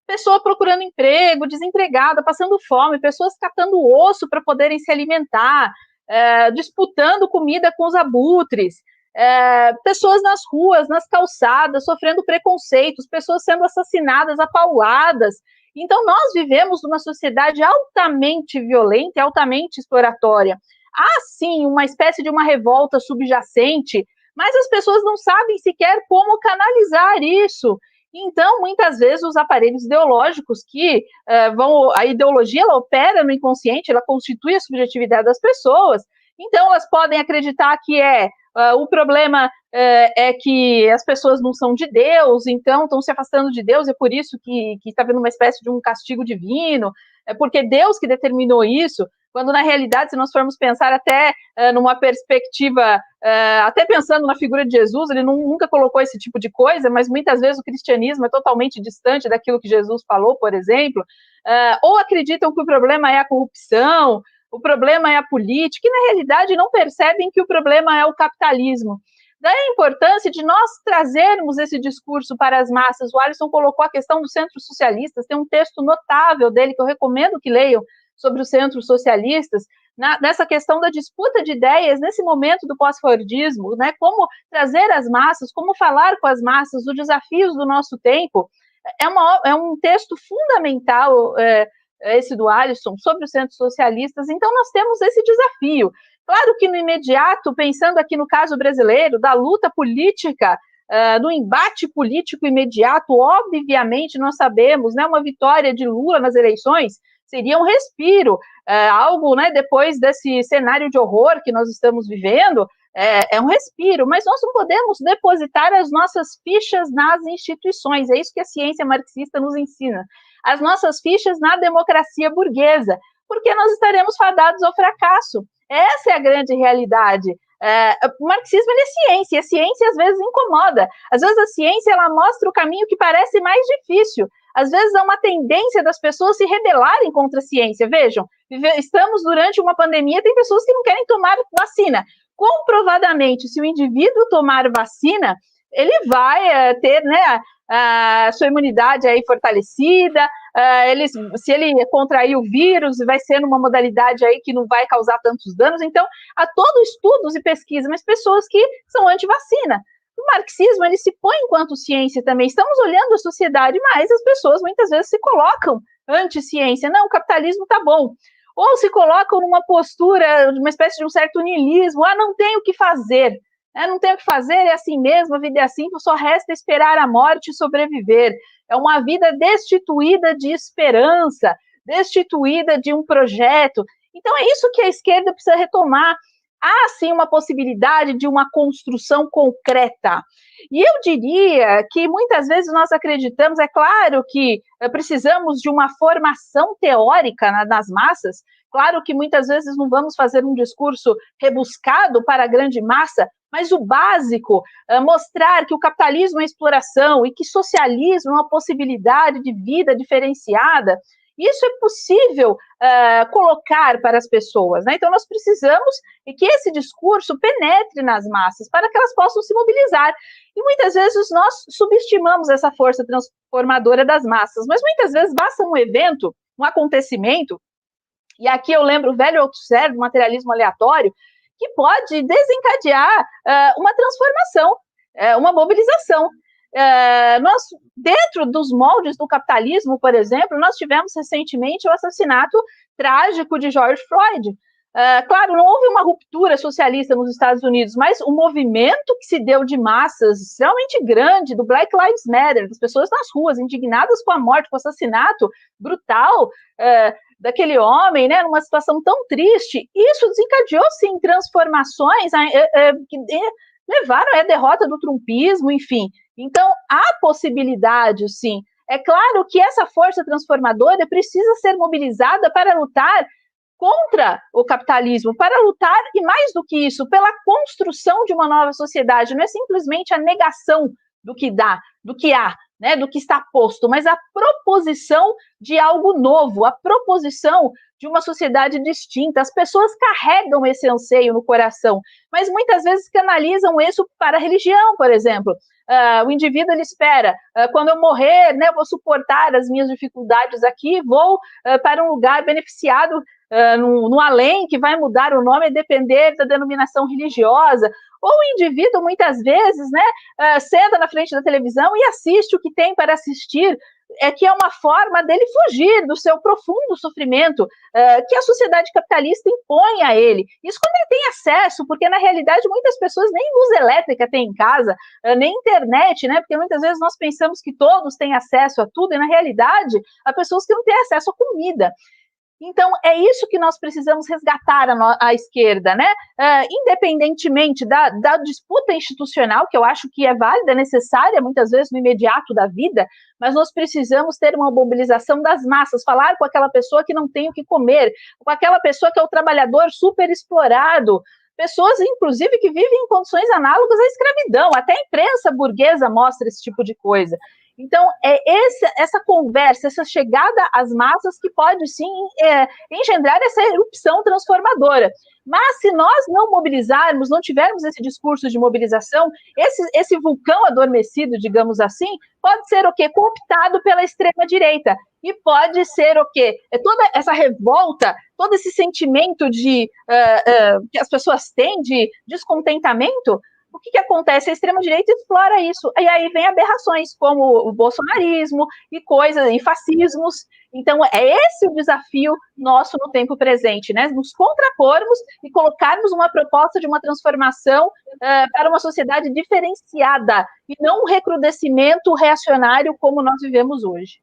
pessoa procurando emprego, desempregada, passando fome, pessoas catando osso para poderem se alimentar, disputando comida com os abutres, pessoas nas ruas, nas calçadas, sofrendo preconceitos, pessoas sendo assassinadas a pauladas. Então, nós vivemos numa sociedade altamente violenta e altamente exploratória. Há, sim, uma espécie de uma revolta subjacente, mas as pessoas não sabem sequer como canalizar isso. Então, muitas vezes, os aparelhos ideológicos que a ideologia, ela opera no inconsciente, ela constitui a subjetividade das pessoas, então elas podem acreditar que o problema é que as pessoas não são de Deus, então estão se afastando de Deus, é por isso que está havendo uma espécie de um castigo divino, é porque Deus que determinou isso, quando na realidade, se nós formos pensar até numa perspectiva, até pensando na figura de Jesus, ele nunca colocou esse tipo de coisa, mas muitas vezes o cristianismo é totalmente distante daquilo que Jesus falou, por exemplo, ou acreditam que o problema é a corrupção, o problema é a política, e na realidade não percebem que o problema é o capitalismo. Daí a importância de nós trazermos esse discurso para as massas. O Alisson colocou a questão dos centros socialistas, tem um texto notável dele que eu recomendo que leiam, sobre os centros socialistas, nessa questão da disputa de ideias, nesse momento do pós-fordismo, né, como trazer as massas, como falar com as massas, os desafios do nosso tempo, é um texto fundamental, esse do Alisson, sobre os centros socialistas. Então nós temos esse desafio. Claro que no imediato, pensando aqui no caso brasileiro, da luta política, no embate político imediato, obviamente nós sabemos, né, uma vitória de Lula nas eleições seria um respiro, algo, né, depois desse cenário de horror que nós estamos vivendo, é um respiro, mas nós não podemos depositar as nossas fichas nas instituições, é isso que a ciência marxista nos ensina, as nossas fichas na democracia burguesa, porque nós estaremos fadados ao fracasso. Essa é a grande realidade. O marxismo é ciência, e a ciência às vezes incomoda, às vezes a ciência ela mostra o caminho que parece mais difícil, às vezes há uma tendência das pessoas se rebelarem contra a ciência. Vejam, estamos durante uma pandemia, tem pessoas que não querem tomar vacina. Comprovadamente, se o indivíduo tomar vacina, ele vai ter, né, a sua imunidade aí fortalecida, se ele contrair o vírus, vai ser numa modalidade aí que não vai causar tantos danos. Então, há todo estudos e pesquisa, mas pessoas que são anti-vacina. O marxismo, ele se põe enquanto ciência também. Estamos olhando a sociedade, mas as pessoas muitas vezes se colocam anti-ciência. Não, o capitalismo tá bom. Ou se colocam numa postura, uma espécie de um certo niilismo. Não tem o que fazer. Não tem o que fazer, é assim mesmo, a vida é assim, só resta esperar a morte e sobreviver. É uma vida destituída de esperança, destituída de um projeto. Então é isso que a esquerda precisa retomar. Há, sim, uma possibilidade de uma construção concreta. E eu diria que muitas vezes nós acreditamos, é claro que precisamos de uma formação teórica nas massas, claro que muitas vezes não vamos fazer um discurso rebuscado para a grande massa, mas o básico, mostrar que o capitalismo é exploração e que socialismo é uma possibilidade de vida diferenciada. Isso é possível colocar para as pessoas, né? Então, nós precisamos que esse discurso penetre nas massas para que elas possam se mobilizar. E muitas vezes nós subestimamos essa força transformadora das massas, mas muitas vezes basta um evento, um acontecimento, e aqui eu lembro o velho Althusser do materialismo aleatório, que pode desencadear uma transformação, uma mobilização. Nós, dentro dos moldes do capitalismo, por exemplo, nós tivemos recentemente o assassinato trágico de George Floyd. Claro, não houve uma ruptura socialista nos Estados Unidos, mas o movimento que se deu de massas extremamente grande, do Black Lives Matter, das pessoas nas ruas, indignadas com a morte, com o assassinato brutal daquele homem, né, numa situação tão triste, isso desencadeou, sim, transformações que levaram à derrota do trumpismo, enfim. Então, há possibilidade, sim. É claro que essa força transformadora precisa ser mobilizada para lutar contra o capitalismo, para lutar, e mais do que isso, pela construção de uma nova sociedade. Não é simplesmente a negação do que dá, do que há, né, do que está posto, mas a proposição de algo novo, a proposição de uma sociedade distinta. As pessoas carregam esse anseio no coração, mas muitas vezes canalizam isso para a religião, por exemplo. O indivíduo, ele espera, quando eu morrer, né, eu vou suportar as minhas dificuldades aqui, vou para um lugar beneficiado no além, que vai mudar o nome a depender da denominação religiosa. Ou o indivíduo, muitas vezes, né, senta na frente da televisão e assiste o que tem para assistir, que é uma forma dele fugir do seu profundo sofrimento que a sociedade capitalista impõe a ele. Isso quando ele tem acesso, porque na realidade muitas pessoas nem luz elétrica têm em casa, nem internet, né? Porque muitas vezes nós pensamos que todos têm acesso a tudo, e na realidade há pessoas que não têm acesso à comida. Então, é isso que nós precisamos resgatar à esquerda, né? Independentemente da disputa institucional, que eu acho que é válida, necessária, muitas vezes no imediato da vida, mas nós precisamos ter uma mobilização das massas, falar com aquela pessoa que não tem o que comer, com aquela pessoa que é o trabalhador super explorado, pessoas, inclusive, que vivem em condições análogas à escravidão. Até a imprensa burguesa mostra esse tipo de coisa. Então, é essa conversa, essa chegada às massas que pode, sim, engendrar essa erupção transformadora. Mas, se nós não mobilizarmos, não tivermos esse discurso de mobilização, esse vulcão adormecido, digamos assim, pode ser o quê? Cooptado pela extrema-direita. E pode ser o quê? Toda essa revolta, todo esse sentimento que as pessoas têm de descontentamento. O que acontece? A extrema-direita explora isso. E aí vem aberrações, como o bolsonarismo e fascismos. Então, é esse o desafio nosso no tempo presente, né? Nos contrapormos e colocarmos uma proposta de uma transformação para uma sociedade diferenciada, e não um recrudescimento reacionário como nós vivemos hoje.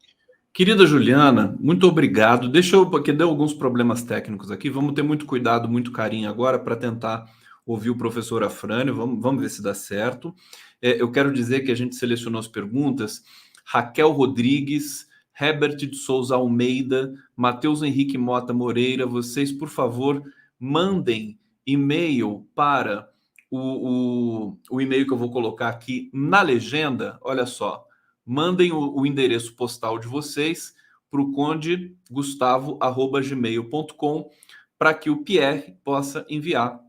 Querida Juliana, muito obrigado. Porque deu alguns problemas técnicos aqui, vamos ter muito cuidado, muito carinho agora para tentar ouvir o professor Afrânio, vamos ver se dá certo. Eu quero dizer que a gente selecionou as perguntas: Raquel Rodrigues, Herbert de Souza Almeida, Matheus Henrique Mota Moreira. Vocês, por favor, mandem e-mail para o e-mail que eu vou colocar aqui na legenda. Olha só, mandem o endereço postal de vocês para o condegustavo@gmail.com, para que o Pierre possa enviar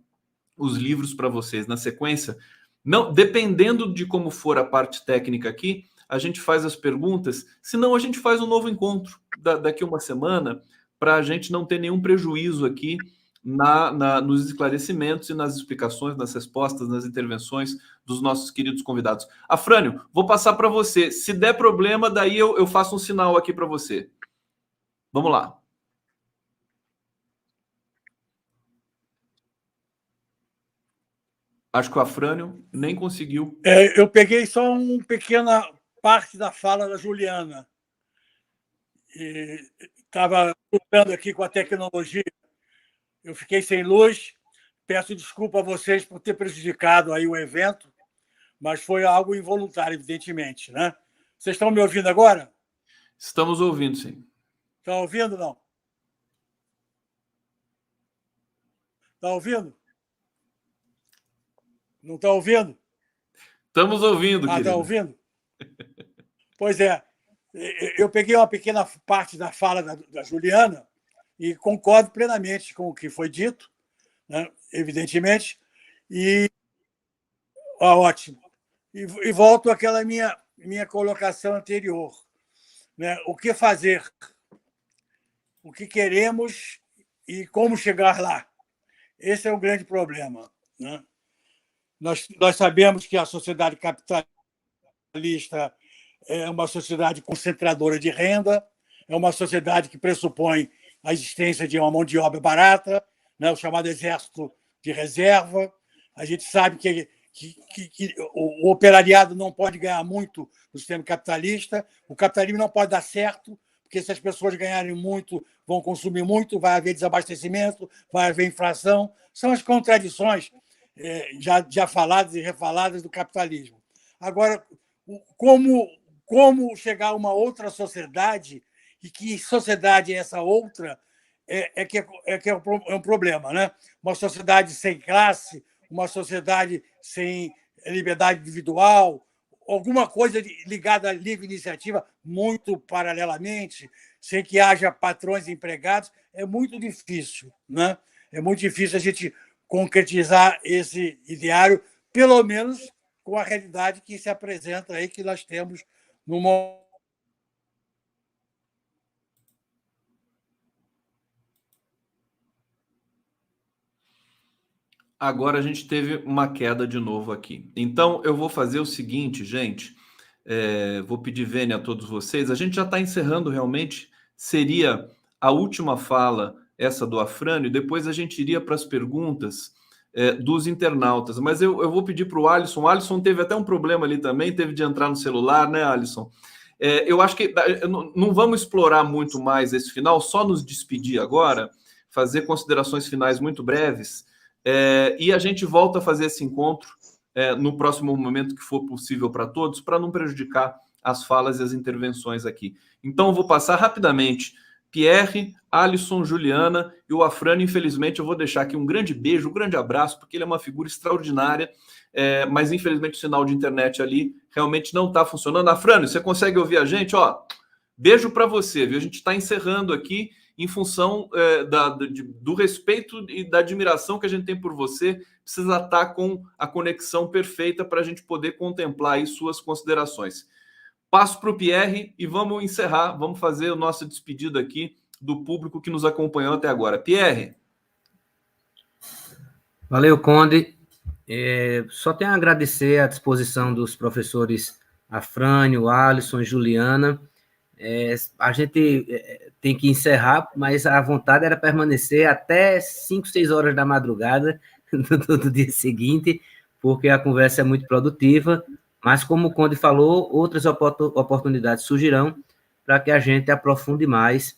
os livros para vocês na sequência. Não, dependendo de como for a parte técnica aqui, a gente faz as perguntas, senão a gente faz um novo encontro daqui a uma semana, para a gente não ter nenhum prejuízo aqui nos esclarecimentos e nas explicações, nas respostas, nas intervenções dos nossos queridos convidados. Afrânio, vou passar para você. Se der problema, daí eu faço um sinal aqui para você. Vamos lá. Acho que o Afrânio nem conseguiu. Eu peguei só uma pequena parte da fala da Juliana. Estava lutando aqui com a tecnologia. Eu fiquei sem luz. Peço desculpa a vocês por ter prejudicado aí o evento, mas foi algo involuntário, evidentemente, né? Vocês estão me ouvindo agora? Estamos ouvindo, sim. Estão ouvindo, não? Está ouvindo? Não está ouvindo? Estamos ouvindo, querido. Está ouvindo? Pois é. Eu peguei uma pequena parte da fala da Juliana e concordo plenamente com o que foi dito, né? Evidentemente. Ótimo. E volto àquela minha colocação anterior, né? O que fazer? O que queremos e como chegar lá? Esse é o grande problema, né? Nós sabemos que a sociedade capitalista é uma sociedade concentradora de renda, é uma sociedade que pressupõe a existência de uma mão de obra barata, né? O chamado exército de reserva. A gente sabe que o operariado não pode ganhar muito no sistema capitalista, o capitalismo não pode dar certo, porque se as pessoas ganharem muito, vão consumir muito, vai haver desabastecimento, vai haver inflação. São as contradições já faladas e refaladas do capitalismo. Agora, como chegar a uma outra sociedade, e que sociedade é essa outra, é um problema, né? Uma sociedade sem classe, uma sociedade sem liberdade individual, alguma coisa ligada à livre iniciativa, muito paralelamente, sem que haja patrões empregados, é muito difícil, né? É muito difícil a gente concretizar esse ideário, pelo menos com a realidade que se apresenta aí, que nós temos no momento. Agora a gente teve uma queda de novo aqui. Então, eu vou fazer o seguinte, gente. Vou pedir vênia a todos vocês. A gente já está encerrando realmente. Seria a última fala, essa do Afrânio. Depois a gente iria para as perguntas dos internautas. Mas eu vou pedir para o Alisson. O Alisson teve até um problema ali também. Teve de entrar no celular, né, Alisson? Eu acho que não vamos explorar muito mais esse final. Só nos despedir agora. Fazer considerações finais muito breves. E a gente volta a fazer esse encontro no próximo momento que for possível para todos, para não prejudicar as falas e as intervenções aqui. Então, eu vou passar rapidamente. Pierre, Alisson, Juliana e o Afrânio, infelizmente, eu vou deixar aqui um grande beijo, um grande abraço, porque ele é uma figura extraordinária, mas infelizmente o sinal de internet ali realmente não está funcionando. Afrânio, você consegue ouvir a gente? Beijo para você, viu? A gente está encerrando aqui em função do respeito e da admiração que a gente tem por você, precisa estar com a conexão perfeita para a gente poder contemplar aí suas considerações. Passo para o Pierre e vamos encerrar, vamos fazer o nosso despedido aqui do público que nos acompanhou até agora. Pierre. Valeu, Conde. Só tenho a agradecer a disposição dos professores Afrânio, Alisson e Juliana. A gente tem que encerrar, mas a vontade era permanecer até 5, 6 horas da madrugada do dia seguinte, porque a conversa é muito produtiva, mas como o Conde falou, outras oportunidades surgirão para que a gente aprofunde mais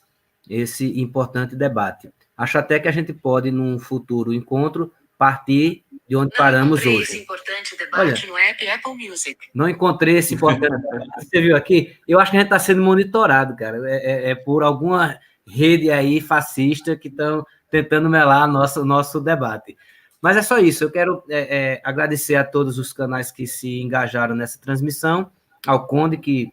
esse importante debate. Acho até que a gente pode, num futuro encontro, partir de onde paramos hoje. Esse importante debate no app Apple Music. Não encontrei esse importante debate. Você viu aqui? Eu acho que a gente está sendo monitorado, cara. Por alguma rede aí fascista que estão tentando melar nosso debate. Mas é só isso. Eu quero agradecer a todos os canais que se engajaram nessa transmissão, ao Conde, que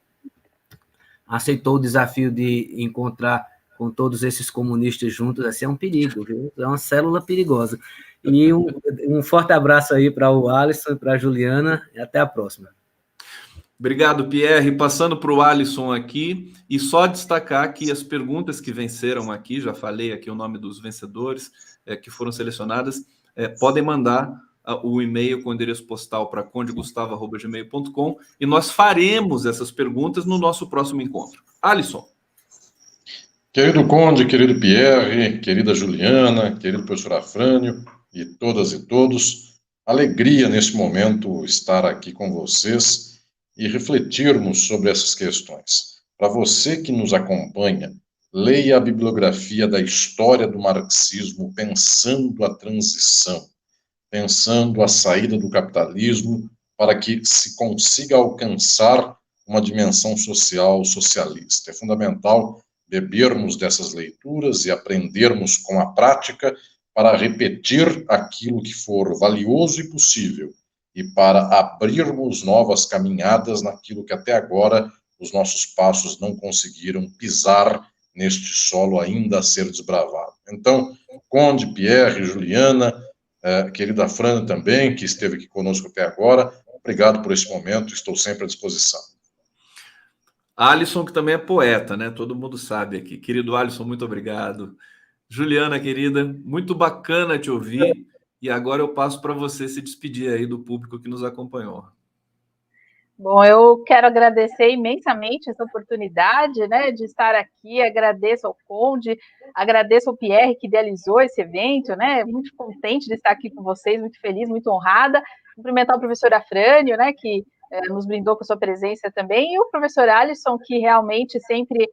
aceitou o desafio de encontrar com todos esses comunistas juntos. Assim, é um perigo, viu? É uma célula perigosa. E um forte abraço aí para o Alisson e para a Juliana, e até a próxima. Obrigado, Pierre. Passando para o Alisson aqui, e só destacar que as perguntas que venceram aqui, já falei aqui o nome dos vencedores que foram selecionadas, podem mandar o e-mail com o endereço postal para condegustavo@gmail.com e nós faremos essas perguntas no nosso próximo encontro. Alisson. Querido Conde, querido Pierre, querida Juliana, querido professor Afrânio e todas e todos, alegria nesse momento estar aqui com vocês e refletirmos sobre essas questões. Para você que nos acompanha, leia a bibliografia da história do marxismo pensando a transição, pensando a saída do capitalismo para que se consiga alcançar uma dimensão social socialista. É fundamental bebermos dessas leituras e aprendermos com a prática para repetir aquilo que for valioso e possível e para abrirmos novas caminhadas naquilo que até agora os nossos passos não conseguiram pisar neste solo ainda a ser desbravado. Então, Conde, Pierre, Juliana, querida Fran também, que esteve aqui conosco até agora, obrigado por esse momento, estou sempre à disposição. Alisson, que também é poeta, né? Todo mundo sabe aqui. Querido Alisson, muito obrigado. Juliana, querida, muito bacana te ouvir. E agora eu passo para você se despedir aí do público que nos acompanhou. Bom, eu quero agradecer imensamente essa oportunidade, né, de estar aqui. Agradeço ao Conde, agradeço ao Pierre que idealizou esse evento, né? Muito contente de estar aqui com vocês, muito feliz, muito honrada. Cumprimentar o professor Afrânio, né, que nos brindou com sua presença também, e o professor Alisson, que realmente sempre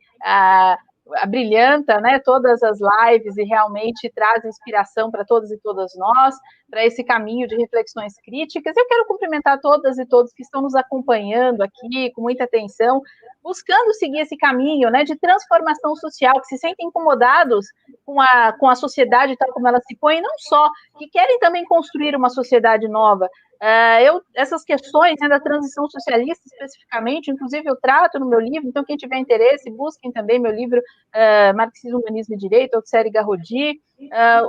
abrilhanta, né, todas as lives e realmente traz inspiração para todas e todas nós, para esse caminho de reflexões críticas. Eu quero cumprimentar todas e todos que estão nos acompanhando aqui com muita atenção, buscando seguir esse caminho, né, de transformação social, que se sentem incomodados com a sociedade tal como ela se põe, e não só, que querem também construir uma sociedade nova. Essas questões, né, da transição socialista especificamente, inclusive eu trato no meu livro, então quem tiver interesse, busquem também meu livro Marxismo, Humanismo e Direito, Althusser e Garrodi,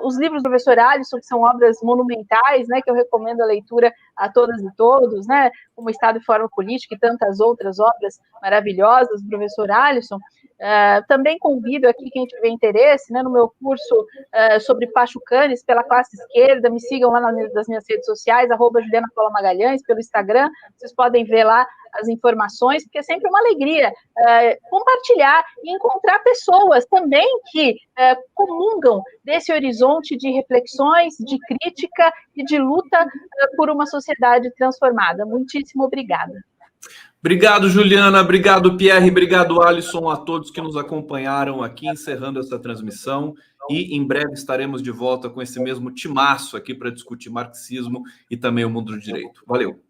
os livros do professor Alisson, que são obras monumentais, né, que eu recomendo a leitura a todas e todos, né, como Estado e Forma Política e tantas outras obras maravilhosas do professor Alisson. Também convido aqui quem tiver interesse, né, no meu curso sobre Pachucanes pela classe esquerda, me sigam lá nas minhas redes sociais, @Juliana Paula Magalhães, pelo Instagram, vocês podem ver lá as informações, porque é sempre uma alegria compartilhar e encontrar pessoas também que comungam desse horizonte de reflexões, de crítica e de luta por uma sociedade transformada. Muitíssimo obrigada. Obrigado, Juliana. Obrigado, Pierre. Obrigado, Alisson, a todos que nos acompanharam aqui, encerrando essa transmissão. E em breve estaremos de volta com esse mesmo timaço aqui para discutir marxismo e também o mundo do direito. Valeu.